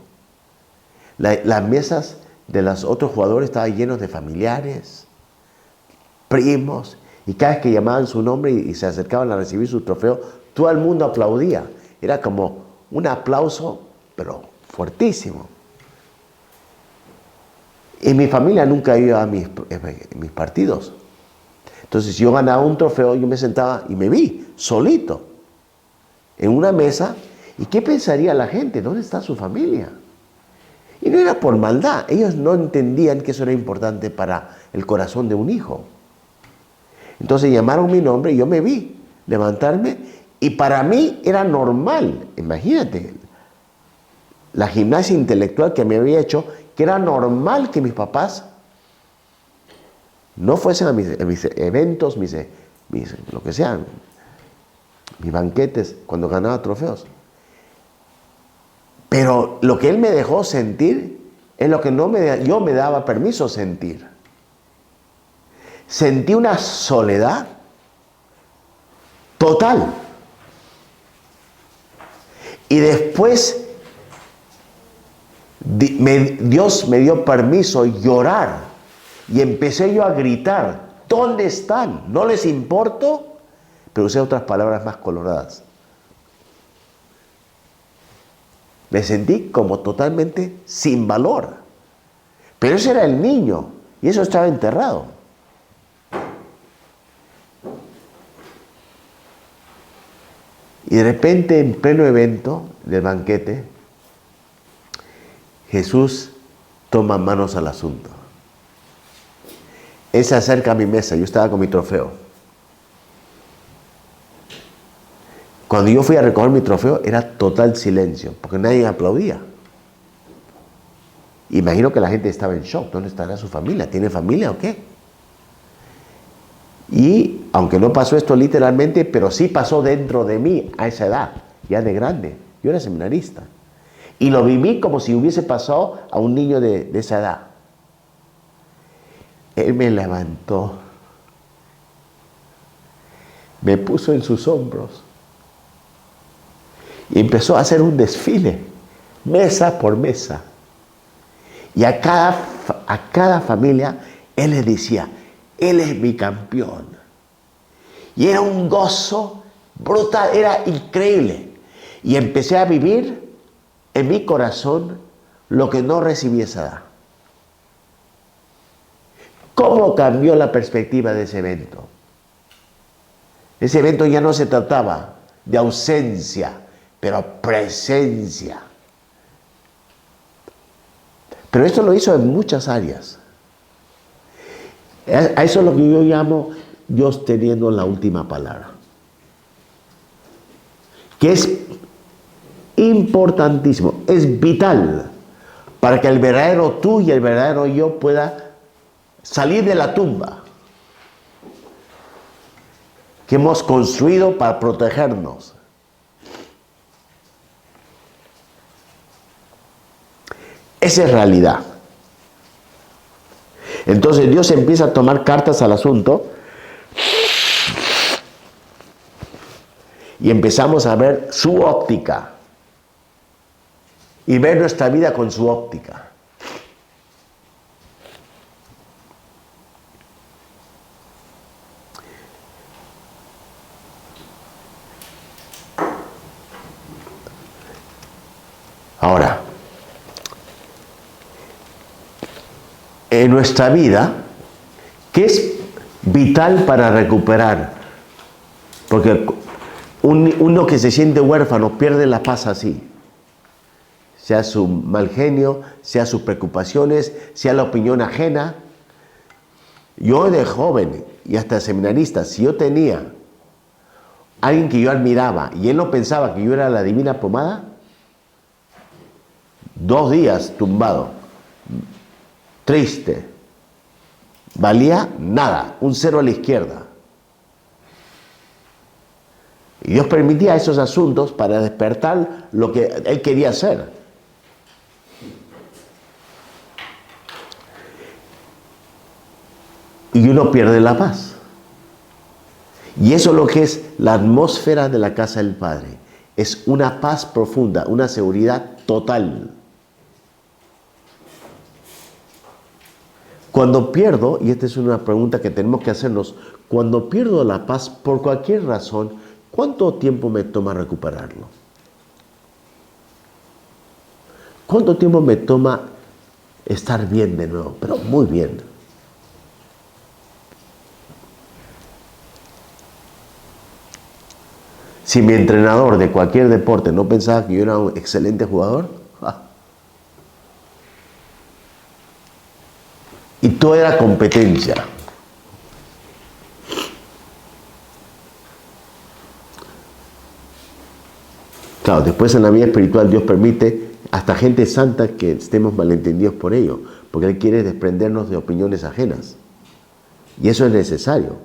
Las mesas de los otros jugadores estaban llenos de familiares, primos, y cada vez que llamaban su nombre y se acercaban a recibir su trofeo, todo el mundo aplaudía. Era como un aplauso, pero fuertísimo. Y mi familia nunca iba a mis partidos. Entonces, si yo ganaba un trofeo, yo me sentaba y me vi solito en una mesa. ¿Y qué pensaría la gente? ¿Dónde está su familia? Y no era por maldad. Ellos no entendían que eso era importante para el corazón de un hijo. Entonces llamaron mi nombre y yo me vi levantarme. Y para mí era normal. Imagínate, la gimnasia intelectual que me había hecho, que era normal que mis papás no fuesen a mis eventos, lo que sean, mis banquetes, cuando ganaba trofeos. Pero lo que él me dejó sentir es lo que yo me daba permiso sentir. Sentí una soledad total. Y después Dios me dio permiso de llorar. Y empecé yo a gritar, ¿dónde están? ¿No les importo? Pero usé otras palabras más coloradas. Me sentí como totalmente sin valor. Pero ese era el niño, y eso estaba enterrado. Y de repente, en pleno evento del banquete, Jesús toma manos al asunto. Él se acerca a mi mesa, yo estaba con mi trofeo. Cuando yo fui a recoger mi trofeo, era total silencio, porque nadie aplaudía. Imagino que la gente estaba en shock. ¿Dónde estará su familia? ¿Tiene familia o qué? Y aunque no pasó esto literalmente, pero sí pasó dentro de mí a esa edad, ya de grande. Yo era seminarista. Y lo viví como si hubiese pasado a un niño de esa edad. Él me levantó, me puso en sus hombros y empezó a hacer un desfile, mesa por mesa. Y a cada familia él les decía, él es mi campeón. Y era un gozo brutal, era increíble. Y empecé a vivir en mi corazón lo que no recibí esa edad. ¿Cómo cambió la perspectiva de ese evento? Ese evento ya no se trataba de ausencia, pero presencia. Pero esto lo hizo en muchas áreas. A eso es lo que yo llamo Dios teniendo la última palabra. Que es importantísimo, es vital para que el verdadero tú y el verdadero yo pueda salir de la tumba que hemos construido para protegernos. Esa es realidad. Entonces Dios empieza a tomar cartas al asunto y empezamos a ver su óptica y ver nuestra vida con su óptica. Ahora, en nuestra vida, ¿qué es vital para recuperar? Porque uno que se siente huérfano pierde la paz así. Sea su mal genio, sea sus preocupaciones, sea la opinión ajena. Yo de joven y hasta seminarista, si yo tenía alguien que yo admiraba y él no pensaba que yo era la divina pomada, 2 días tumbado, triste, valía nada, un 0 a la izquierda. Y Dios permitía esos asuntos para despertar lo que Él quería hacer. Y uno pierde la paz. Y eso es lo que es la atmósfera de la casa del Padre. Es una paz profunda, una seguridad total. Cuando pierdo, y esta es una pregunta que tenemos que hacernos, cuando pierdo la paz por cualquier razón, ¿cuánto tiempo me toma recuperarlo? ¿Cuánto tiempo me toma estar bien de nuevo? Pero muy bien. Si mi entrenador de cualquier deporte no pensaba que yo era un excelente jugador, y todo era competencia. Claro, después en la vida espiritual Dios permite hasta gente santa que estemos malentendidos por ello, porque Él quiere desprendernos de opiniones ajenas. Y eso es necesario,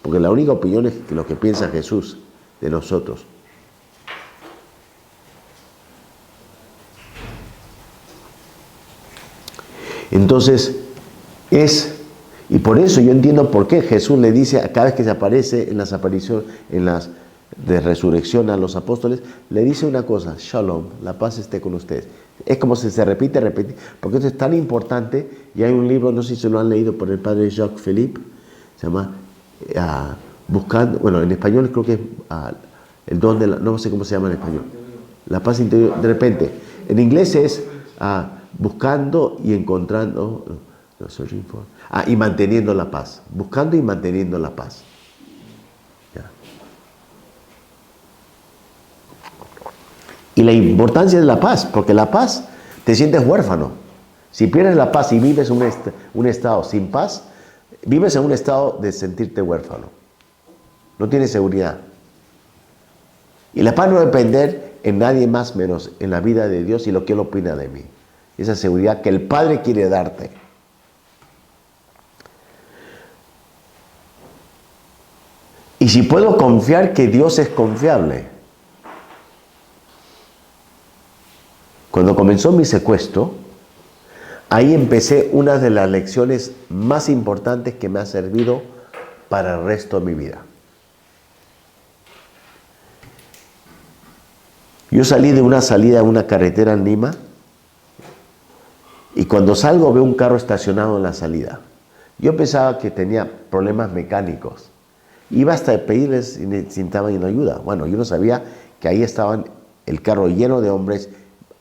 porque la única opinión es lo que piensa Jesús de nosotros. Entonces, y por eso yo entiendo por qué Jesús le dice a cada vez que se aparece en las apariciones, de resurrección a los apóstoles, le dice una cosa: Shalom, la paz esté con ustedes. Es como si se repite, porque esto es tan importante. Y hay un libro, no sé si se lo han leído, por el padre Jacques Philippe, se llama Buscando, bueno, en español creo que es el don de la, no sé cómo se llama en español, la paz interior. De repente, en inglés es buscando y encontrando, searching for, y manteniendo la paz, buscando y manteniendo la paz. Y la importancia de la paz, porque la paz, te sientes huérfano. Si pierdes la paz y vives un estado sin paz, vives en un estado de sentirte huérfano. No tienes seguridad. Y la paz no depender en nadie más menos en la vida de Dios y lo que Él opina de mí. Esa seguridad que el Padre quiere darte. Y si puedo confiar que Dios es confiable. Cuando comenzó mi secuestro, ahí empecé una de las lecciones más importantes que me ha servido para el resto de mi vida. Yo salí de una salida a una carretera en Lima y cuando salgo veo un carro estacionado en la salida. Yo pensaba que tenía problemas mecánicos. Iba hasta pedirles si necesitaban ayuda. Bueno, yo no sabía que ahí estaban el carro lleno de hombres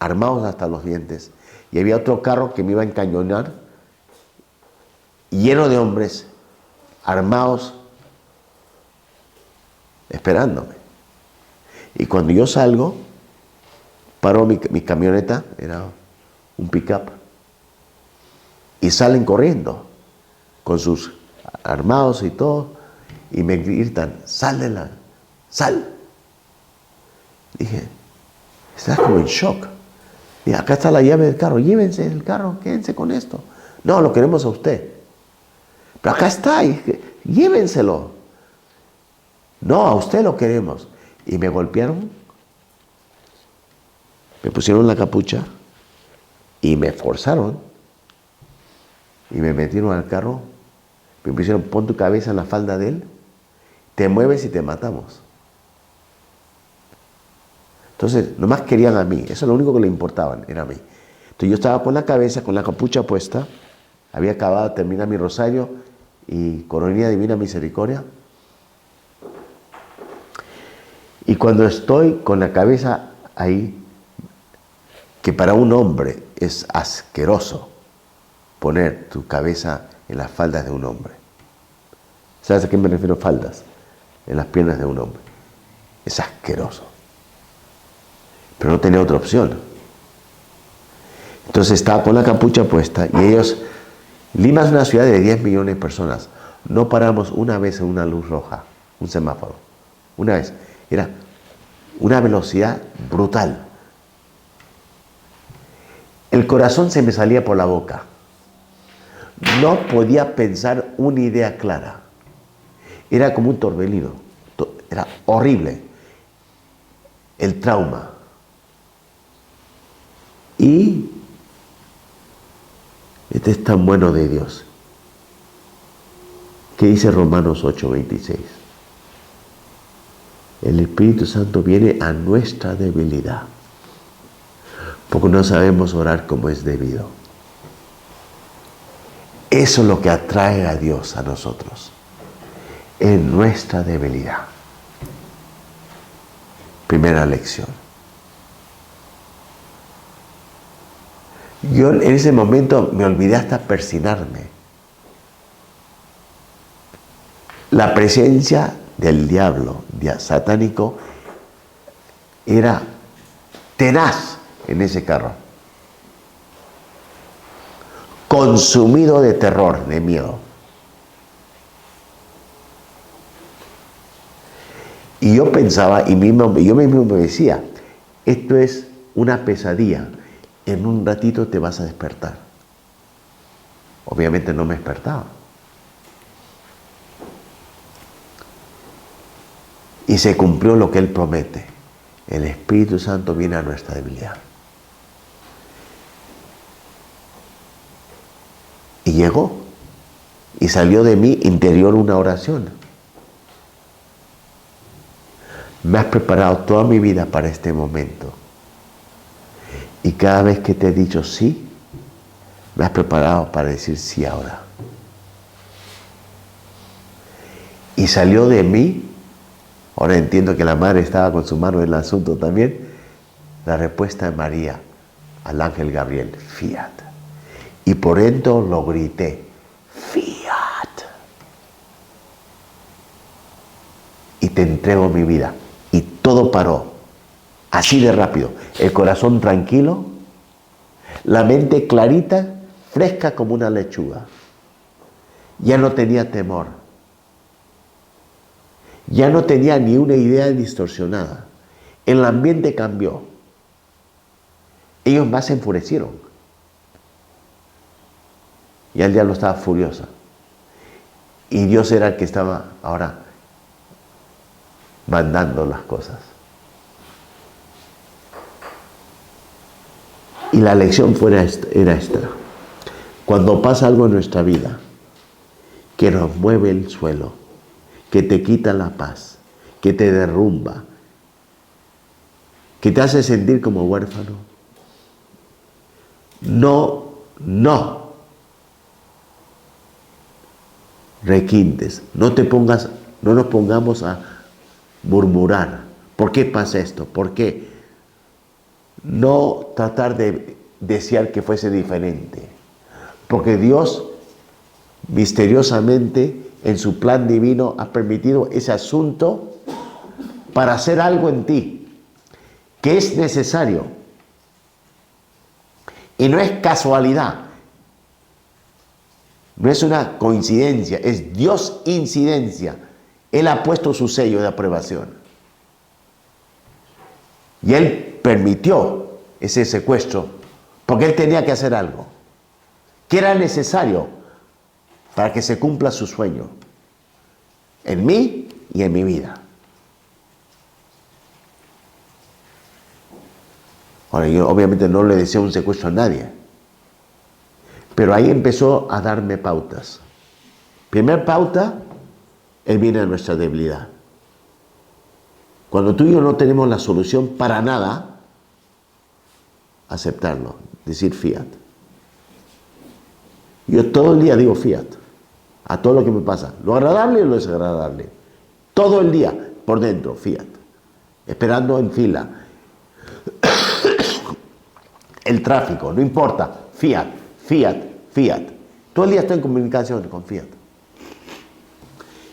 armados hasta los dientes. Y había otro carro que me iba a encañonar, lleno de hombres armados, esperándome. Y cuando yo salgo, paró mi camioneta, era un pick-up, y salen corriendo, con sus armados y todo, y me gritan: sal sal. Dije, estás como en shock. Y acá está la llave del carro, llévense el carro, quédense con esto. No, lo queremos a usted. Pero acá está, llévenselo. No, a usted lo queremos. Y me golpearon, me pusieron la capucha y me forzaron. Y me metieron al carro, me pusieron: pon tu cabeza en la falda de él, te mueves y te matamos. Entonces, nomás querían a mí, eso es lo único que le importaban, era a mí. Entonces yo estaba con la cabeza, con la capucha puesta, había acabado de terminar mi rosario y coronilla divina misericordia. Y cuando estoy con la cabeza ahí, que para un hombre es asqueroso poner tu cabeza en las faldas de un hombre. ¿Sabes a qué me refiero? Faldas, en las piernas de un hombre. Es asqueroso. Pero no tenía otra opción. Entonces estaba con la capucha puesta y ellos, Lima es una ciudad de 10 millones de personas, no paramos una vez en una luz roja, un semáforo, una vez. Era una velocidad brutal. El corazón se me salía por la boca. No podía pensar una idea clara. Era como un torbellino. Era horrible. El trauma. Y este es tan bueno de Dios. ¿Qué dice Romanos 8:26? El Espíritu Santo viene a nuestra debilidad, porque no sabemos orar como es debido. Eso es lo que atrae a Dios a nosotros, en nuestra debilidad. Primera lección. Yo en ese momento me olvidé hasta persignarme. La presencia del diablo, satánico, era tenaz en ese carro. Consumido de terror, de miedo. Y yo pensaba, yo mismo me decía, esto es una pesadilla, en un ratito te vas a despertar. Obviamente no me despertaba. Y se cumplió lo que Él promete. El Espíritu Santo viene a nuestra debilidad. Y llegó. Y salió de mi interior una oración. Me has preparado toda mi vida para este momento. Y cada vez que te he dicho sí, me has preparado para decir sí ahora. Y salió de mí. Ahora entiendo que la madre estaba con su mano en el asunto también. La respuesta de María al ángel Gabriel, fiat. Y por dentro lo grité, fiat. Y te entrego mi vida. Y todo paró. Así de rápido. El corazón tranquilo. La mente clarita, fresca como una lechuga. Ya no tenía temor. Ya no tenía ni una idea distorsionada. El ambiente cambió. Ellos más se enfurecieron. Y el diablo estaba furioso. Y Dios era el que estaba ahora mandando las cosas. Y la lección era esta. Cuando pasa algo en nuestra vida que nos mueve el suelo, que te quita la paz, que te derrumba, que te hace sentir como huérfano, no requintes, no nos pongamos a murmurar. ¿Por qué pasa esto? ¿Por qué? No tratar de desear que fuese diferente. Porque Dios misteriosamente en su plan divino ha permitido ese asunto para hacer algo en ti que es necesario. Y no es casualidad. No es una coincidencia, es Dios incidencia. Él ha puesto su sello de aprobación. Y Él permitió ese secuestro porque Él tenía que hacer algo que era necesario para que se cumpla su sueño en mí y en mi vida. Ahora, yo obviamente no le deseo un secuestro a nadie, pero ahí empezó a darme pautas. Primer pauta, Él viene a nuestra debilidad. Cuando tú y yo no tenemos la solución para nada, aceptarlo, decir fiat. Yo todo el día digo fiat a todo lo que me pasa, lo agradable y lo desagradable. Todo el día, por dentro, fiat. Esperando en fila. El tráfico, no importa, fiat, fiat, fiat. Todo el día estoy en comunicación con fiat.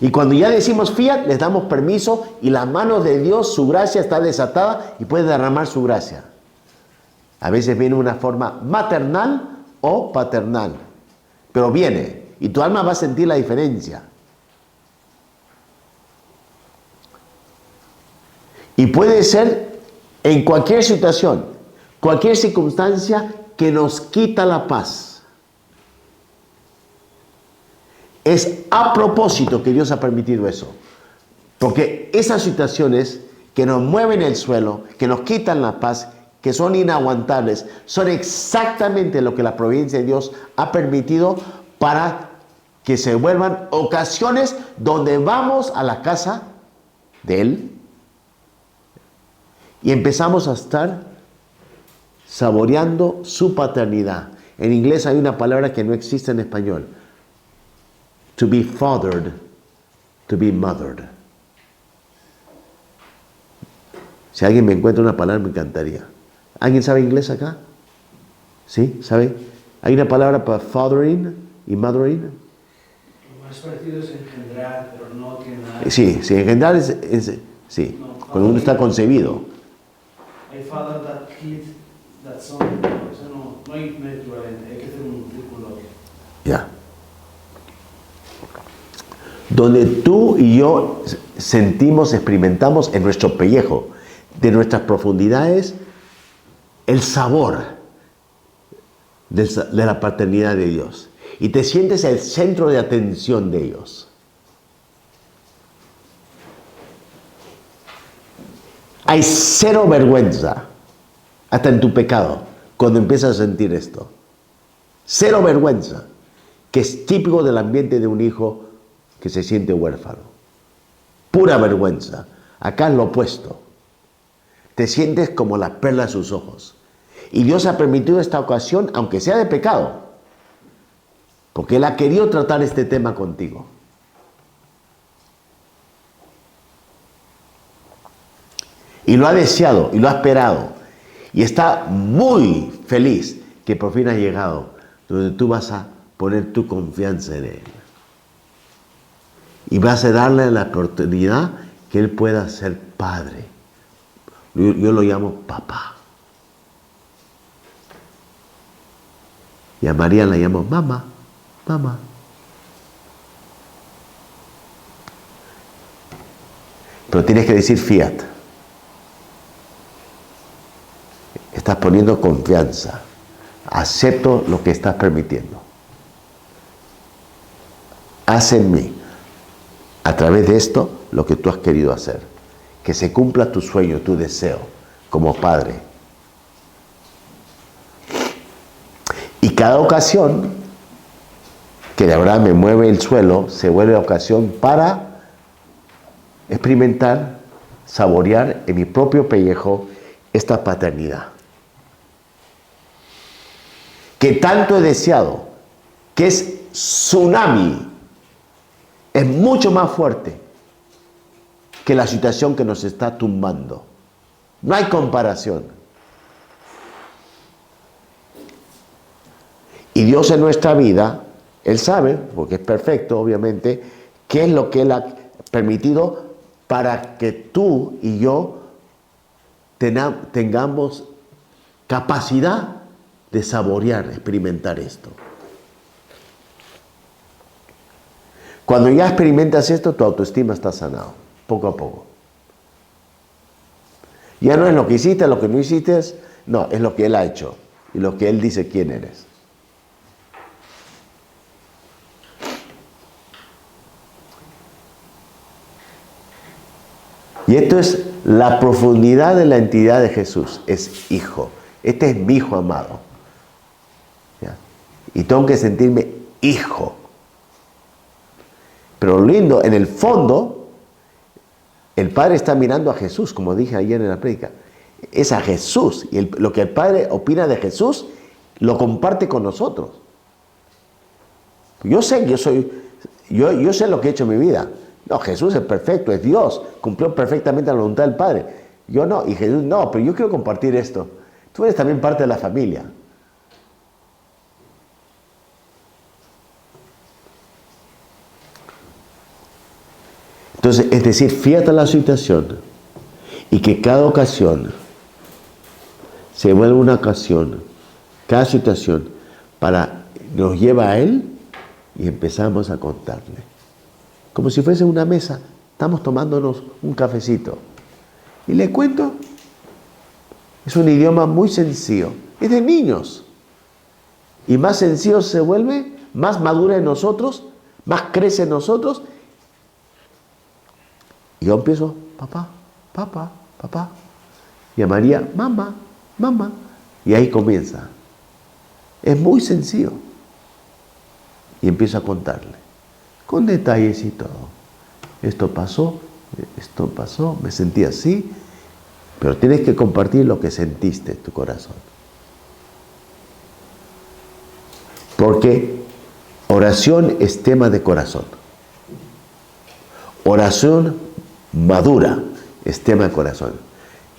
Y cuando ya decimos fiat, les damos permiso y la mano de Dios, su gracia está desatada y puede derramar su gracia. A veces viene una forma maternal o paternal, pero viene y tu alma va a sentir la diferencia. Y puede ser en cualquier situación, cualquier circunstancia que nos quita la paz. Es a propósito que Dios ha permitido eso. Porque esas situaciones que nos mueven el suelo, que nos quitan la paz, que son inaguantables, son exactamente lo que la providencia de Dios ha permitido para que se vuelvan ocasiones donde vamos a la casa de Él y empezamos a estar saboreando su paternidad. En inglés hay una palabra que no existe en español. To be fathered, to be mothered. Si alguien me encuentra una palabra, me encantaría. ¿Alguien sabe inglés acá? ¿Sí? ¿Sabe? Hay una palabra para fathering y mothering. Lo más parecido es engendrar, pero no tiene nada. Sí, engendrar sí, No, cuando uno está concebido. Hay father that kid, that son. No, eso no hay equivalente. Hay que hacer un círculo. Ya. Donde tú y yo sentimos, experimentamos en nuestro pellejo, de nuestras profundidades, el sabor de la paternidad de Dios. Y te sientes el centro de atención de ellos. Hay cero vergüenza, hasta en tu pecado, cuando empiezas a sentir esto. Cero vergüenza, que es típico del ambiente de un hijo que se siente huérfano. Pura vergüenza. Acá es lo opuesto. Te sientes como la perla de sus ojos. Y Dios ha permitido esta ocasión, aunque sea de pecado, porque Él ha querido tratar este tema contigo. Y lo ha deseado, y lo ha esperado. Y está muy feliz que por fin ha llegado, donde tú vas a poner tu confianza en Él. Y vas a darle la oportunidad que Él pueda ser padre. Yo lo llamo papá. Y a María la llamo mamá, mamá. Pero tienes que decir fiat. Estás poniendo confianza. Acepto lo que estás permitiendo. Haz en mí, a través de esto, lo que tú has querido hacer. Que se cumpla tu sueño, tu deseo, como padre. Y cada ocasión que de verdad me mueve el suelo, se vuelve ocasión para experimentar, saborear en mi propio pellejo esta paternidad. Que tanto he deseado, que es tsunami, es mucho más fuerte que la situación que nos está tumbando. No hay comparación. Y Dios en nuestra vida, Él sabe, porque es perfecto obviamente, qué es lo que Él ha permitido para que tú y yo tengamos capacidad de saborear, experimentar esto. Cuando ya experimentas esto, tu autoestima está sanado, poco a poco. Ya no es lo que hiciste, lo que no hiciste, no, es lo que Él ha hecho y lo que Él dice quién eres. Y esto es la profundidad de la entidad de Jesús, es hijo. Este es mi hijo amado. ¿Ya? Y tengo que sentirme hijo. Pero lo lindo, en el fondo, el Padre está mirando a Jesús, como dije ayer en la prédica. Es a Jesús. Y lo que el Padre opina de Jesús, lo comparte con nosotros. Yo sé, yo sé lo que he hecho en mi vida. No, Jesús es perfecto, es Dios, cumplió perfectamente la voluntad del Padre. Yo no, y Jesús no, pero yo quiero compartir esto. Tú eres también parte de la familia. Entonces, es decir, fíjate la situación y que cada ocasión se vuelve una ocasión, cada situación nos lleva a Él y empezamos a contarle. Como si fuese una mesa, estamos tomándonos un cafecito. Y le cuento, es un idioma muy sencillo, es de niños. y más sencillo se vuelve, más madura en nosotros, más crece en nosotros. Y yo empiezo, papá, papá, papá. Y a María, mamá, mamá. Y ahí comienza. Es muy sencillo. Y empiezo a contarle, con detalles y todo. Esto pasó, me sentí así, pero tienes que compartir lo que sentiste en tu corazón. Porque oración es tema de corazón. Oración madura es tema de corazón.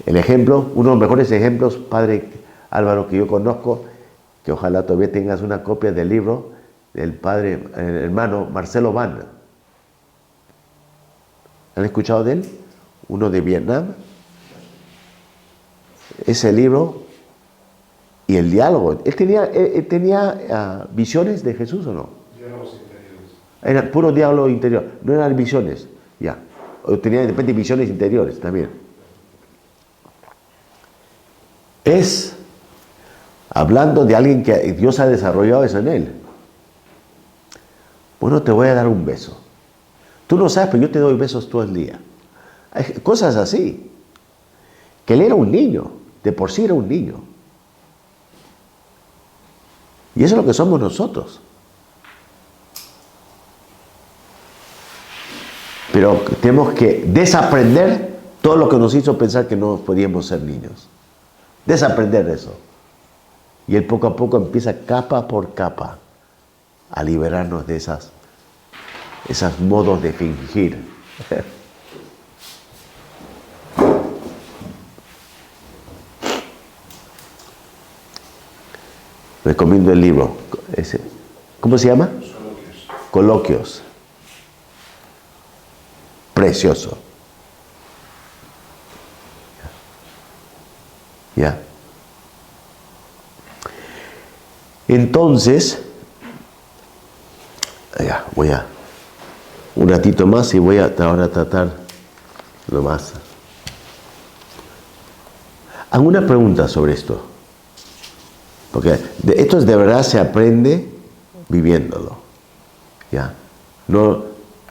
El ejemplo, uno de los mejores ejemplos, Padre Álvaro, que yo conozco, que ojalá todavía tengas una copia del libro del Padre, el hermano Marcelo Van. ¿Han escuchado de él? Uno de Vietnam. Ese libro y el diálogo. ¿Él tenía visiones de Jesús o no? Diálogos interiores. Era puro diálogo interior, no eran visiones, ya. O tenía de repente visiones interiores también. Es hablando de alguien que Dios ha desarrollado eso en él. Bueno, te voy a dar un beso. Tú no sabes, pero yo te doy besos todo el día. Hay cosas así. Que él era un niño, de por sí era un niño. Y eso es lo que somos nosotros. Pero tenemos que desaprender todo lo que nos hizo pensar que no podíamos ser niños. Desaprender eso. Y él poco a poco empieza capa por capa a liberarnos de esos modos de fingir. Recomiendo el libro. ¿Cómo se llama? Coloquios. Precioso. ¿Ya? Entonces, ya, voy a un ratito más y voy a ahora tratar lo más. Hago una pregunta sobre esto. Porque esto de verdad se aprende viviéndolo. ¿Ya? No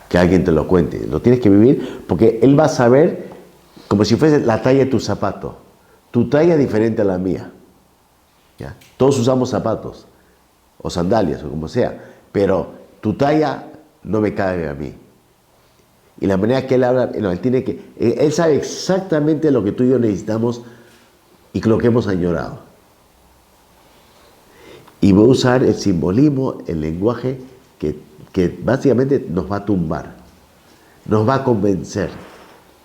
que alguien te lo cuente. Lo tienes que vivir porque él va a saber como si fuese la talla de tu zapato. Tu talla es diferente a la mía. ¿Ya? Todos usamos zapatos o sandalias o como sea, pero tu talla no me cabe a mí. Y la manera que él habla, no, él sabe exactamente lo que tú y yo necesitamos y lo que hemos añorado. Y voy a usar el simbolismo, el lenguaje que básicamente nos va a tumbar, nos va a convencer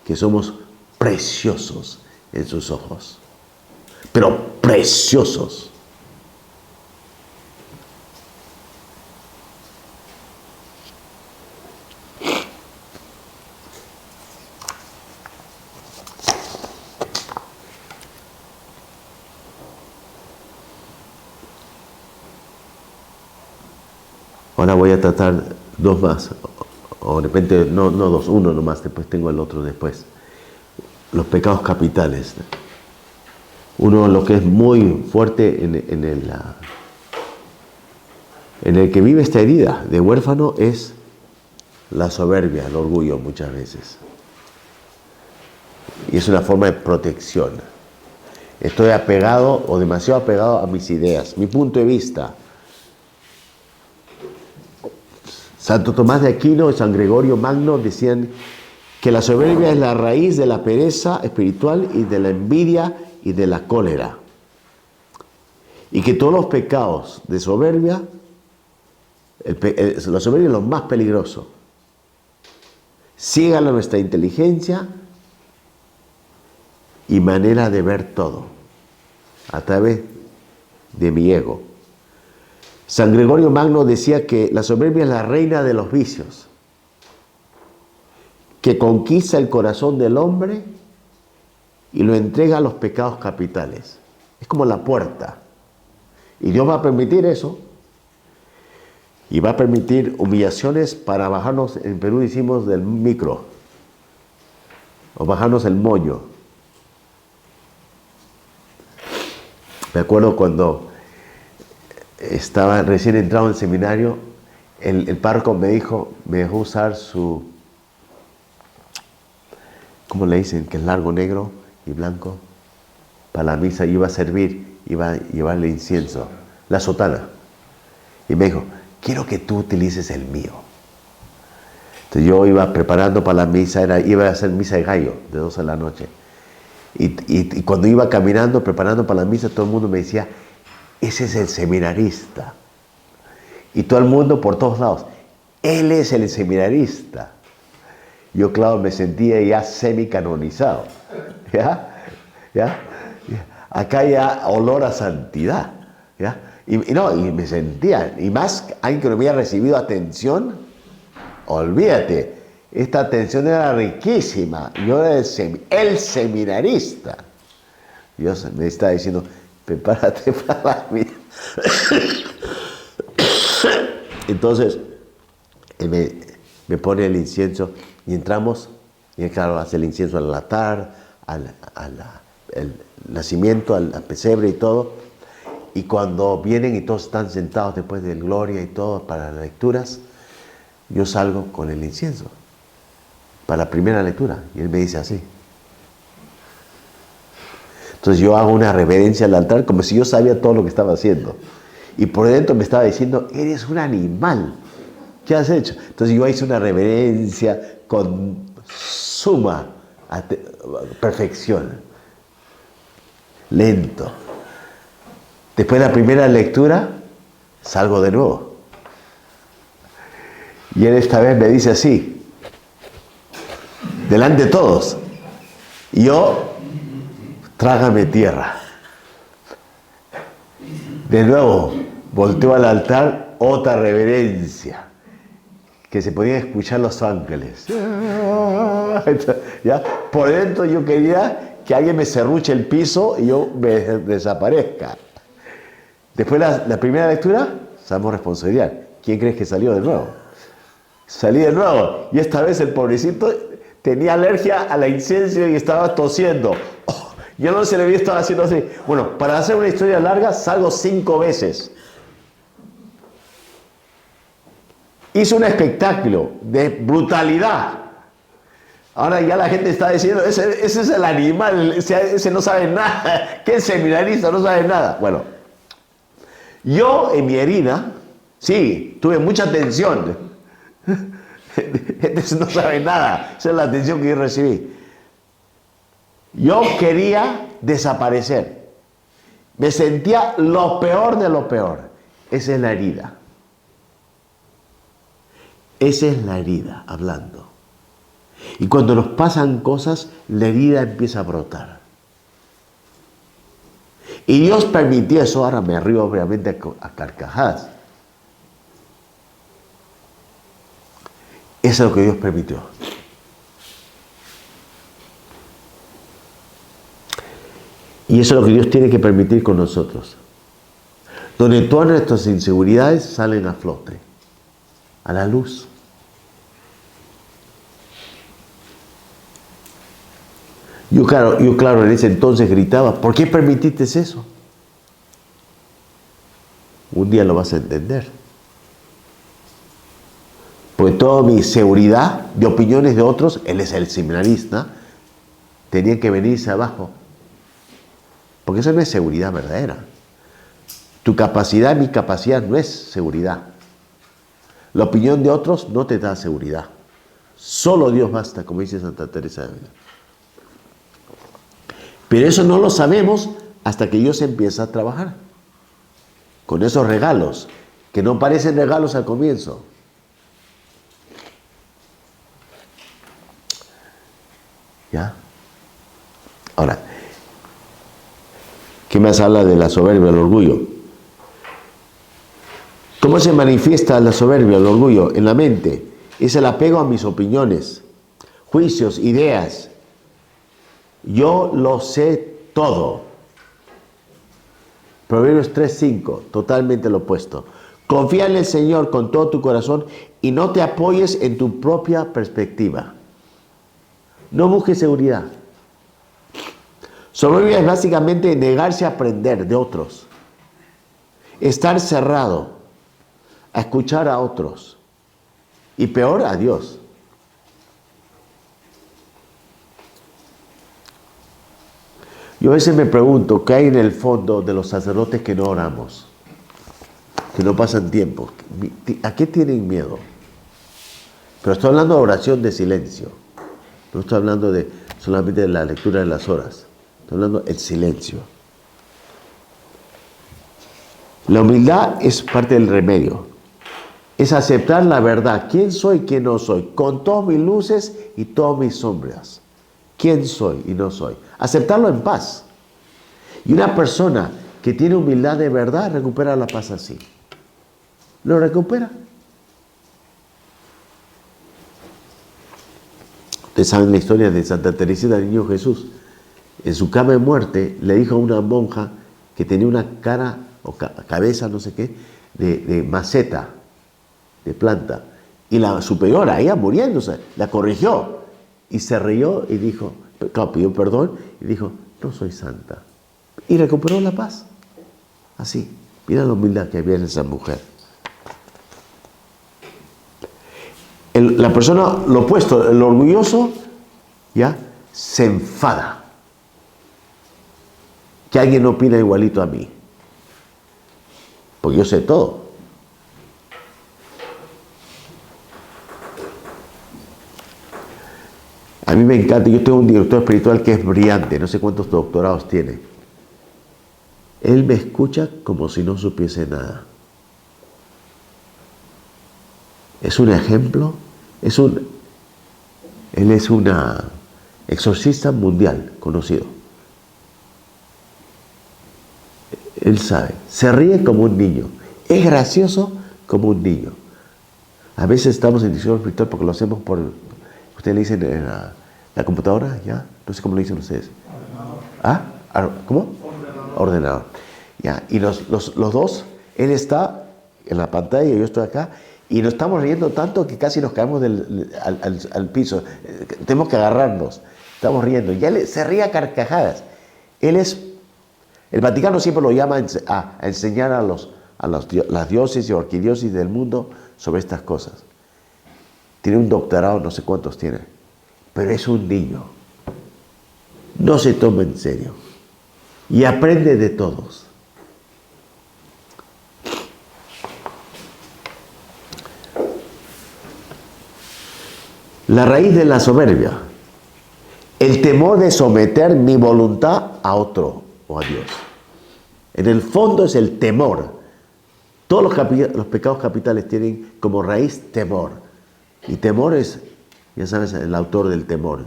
que somos preciosos en sus ojos, pero preciosos. Ahora voy a tratar dos más, o de repente no dos, uno nomás, después tengo el otro después. Los pecados capitales. Uno, lo que es muy fuerte en el que vive esta herida de huérfano es la soberbia, el orgullo muchas veces. Y es una forma de protección. Estoy apegado o demasiado apegado a mis ideas, mi punto de vista. Santo Tomás de Aquino y San Gregorio Magno decían que la soberbia es la raíz de la pereza espiritual y de la envidia y de la cólera. Y que todos los pecados de soberbia, la soberbia es lo más peligroso. Ciegan a nuestra inteligencia y manera de ver todo a través de mi ego. San Gregorio Magno decía que la soberbia es la reina de los vicios, que conquista el corazón del hombre y lo entrega a los pecados capitales. Es como la puerta. Y Dios va a permitir eso. Y va a permitir humillaciones para bajarnos, en Perú decimos del micro, o bajarnos el moño. Me acuerdo cuando estaba recién entrado en el seminario, el párroco me dejó usar su, ¿cómo le dicen? Que es largo, negro y blanco. Para la misa iba a servir, iba a llevarle incienso, la sotana. Y me dijo, quiero que tú utilices el mío. Entonces yo iba preparando para la misa, iba a hacer misa de gallo, de 12 de la noche. Y cuando iba caminando, preparando para la misa, todo el mundo me decía, ese es el seminarista. Y todo el mundo por todos lados, él es el seminarista. Yo, claro, me sentía ya semi-canonizado. ¿Ya? ¿Ya? Acá ya olor a santidad. ¿Ya? Y me sentía, y más alguien que no había recibido atención, olvídate, esta atención era riquísima. Yo era el seminarista. Dios me estaba diciendo, prepárate para la vida. Entonces, él me pone el incienso y entramos, y claro, hace el incienso al altar, el nacimiento, al pesebre y todo. Y cuando vienen y todos están sentados después del gloria y todo para las lecturas, yo salgo con el incienso para la primera lectura. Y él me dice así. Entonces yo hago una reverencia al altar como si yo sabía todo lo que estaba haciendo. Y por dentro me estaba diciendo, eres un animal. ¿Qué has hecho? Entonces yo hice una reverencia con suma perfección. Lento. Después de la primera lectura, salgo de nuevo. Y él esta vez me dice así, delante de todos. Y yo, trágame tierra. De nuevo, volteo al altar, otra reverencia, que se podían escuchar los ángeles. ¿Ya? Por dentro yo quería que alguien me serruche el piso y yo me desaparezca. Después la primera lectura, salmo responsabilidad. ¿Quién crees que salió de nuevo? Salí de nuevo. Y esta vez el pobrecito tenía alergia a la incienso y estaba tosiendo. Yo no se le había estado haciendo así. Bueno, para hacer una historia larga, salgo 5 veces. Hizo un espectáculo de brutalidad. Ahora ya la gente está diciendo, ese es el animal, ese no sabe nada. ¿Qué seminarista? No sabe nada. Bueno, yo en mi herida, sí, tuve mucha tensión. Este no sabe nada. Esa es la atención que yo recibí. Yo quería desaparecer. Me sentía lo peor de lo peor. Esa es la herida. Esa es la herida, hablando. Y cuando nos pasan cosas, la herida empieza a brotar. Y Dios permitió eso. Ahora me río obviamente a carcajadas. Eso es lo que Dios permitió. Y eso es lo que Dios tiene que permitir con nosotros. Donde todas nuestras inseguridades salen a flote, a la luz. Yo claro, en ese entonces gritaba, ¿por qué permitiste eso? Un día lo vas a entender. Porque toda mi seguridad de opiniones de otros, él es el seminarista, tenía que venirse abajo. Porque eso no es seguridad verdadera. Tu capacidad, mi capacidad no es seguridad. La opinión de otros no te da seguridad. Solo Dios basta, como dice Santa Teresa de Ávila. Pero eso no lo sabemos hasta que Dios empieza a trabajar con esos regalos, que no parecen regalos al comienzo. ¿Ya? Ahora, ¿qué más habla de la soberbia, el orgullo? ¿Cómo se manifiesta la soberbia, el orgullo? En la mente. Es el apego a mis opiniones, juicios, ideas. Yo lo sé todo. Proverbios 3:5, totalmente lo opuesto. Confía en el Señor con todo tu corazón y no te apoyes en tu propia perspectiva. No busques seguridad. Soberbia es básicamente negarse a aprender de otros estar cerrado a escuchar a otros y peor a Dios. Yo a veces me pregunto, ¿qué hay en el fondo de los sacerdotes que no oramos? Que no pasan tiempo. ¿A qué tienen miedo? Pero estoy hablando de oración de silencio. No estoy hablando solamente de la lectura de las horas. Estoy hablando del silencio. La humildad es parte del remedio. Es aceptar la verdad. ¿Quién soy, quién no soy? Con todas mis luces y todas mis sombras. ¿Quién soy y no soy? Aceptarlo en paz. Y una persona que tiene humildad de verdad recupera la paz así. Lo recupera. Ustedes saben la historia de Santa Teresita del Niño Jesús. En su cama de muerte le dijo a una monja que tenía una cara o cabeza, no sé qué, de maceta, de planta. Y la superiora, ella muriéndose, la corrigió. Y se rió y dijo, claro, pidió perdón y dijo, no soy santa. Y recuperó la paz. Así. Mira la humildad que había en esa mujer. La persona, lo opuesto, el orgulloso, ya, se enfada. Que alguien no opina igualito a mí. Porque yo sé todo. A mí me encanta, yo tengo un director espiritual que es brillante, no sé cuántos doctorados tiene. Él me escucha como si no supiese nada. Es un ejemplo, él es una exorcista mundial conocido. Él sabe, se ríe como un niño, es gracioso como un niño. A veces estamos en director espiritual porque lo hacemos por, ustedes le dicen en la computadora, ¿ya? No sé cómo lo dicen ustedes. ¿Ah? ¿Cómo? Ordenador. Ya. Y los dos, él está en la pantalla y yo estoy acá, y nos estamos riendo tanto que casi nos caemos al piso. Tenemos que agarrarnos. Estamos riendo. Y él se ríe a carcajadas. El Vaticano siempre lo llama a enseñar a las diócesis o arquidiócesis del mundo sobre estas cosas. Tiene un doctorado, no sé cuántos tiene. Pero es un niño. No se toma en serio. Y aprende de todos. La raíz de la soberbia. El temor de someter mi voluntad a otro o a Dios. En el fondo es el temor. Todos los pecados capitales tienen como raíz temor. Y temor es, ya sabes, el autor del temor,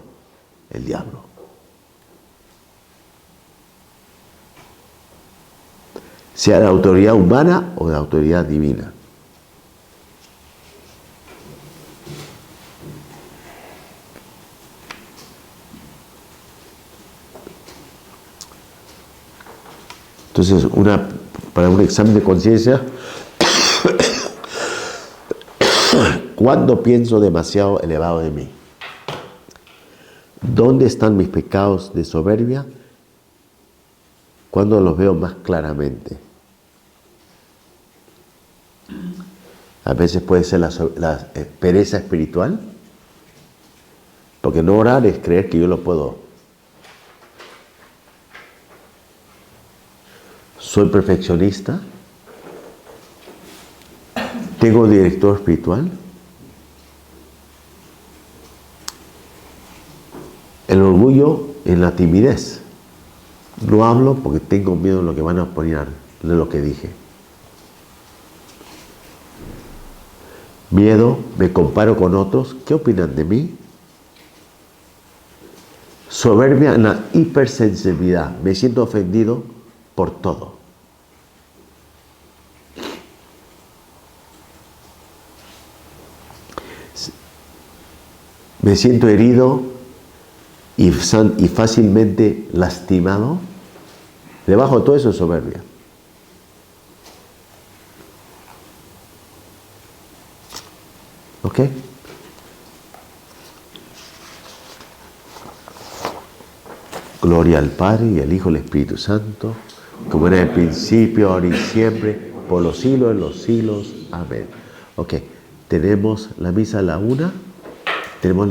el diablo. Sea de autoridad humana o de autoridad divina. Entonces, para un examen de conciencia, ¿cuándo pienso demasiado elevado de mí? ¿Dónde están mis pecados de soberbia? ¿Cuándo los veo más claramente? A veces puede ser la pereza espiritual, porque no orar es creer que yo lo puedo. Soy perfeccionista. Tengo director espiritual. El orgullo en la timidez. No hablo porque tengo miedo de lo que van a opinar, de lo que dije. Miedo, me comparo con otros. ¿Qué opinan de mí? Soberbia en la hipersensibilidad. Me siento ofendido por todo. Me siento herido y fácilmente lastimado. Debajo de todo eso es soberbia. ¿Ok? Gloria al Padre y al Hijo y al Espíritu Santo, como era en el principio, ahora y siempre, por los siglos de los siglos. Amén. Ok, tenemos la misa a la 1. Tenemos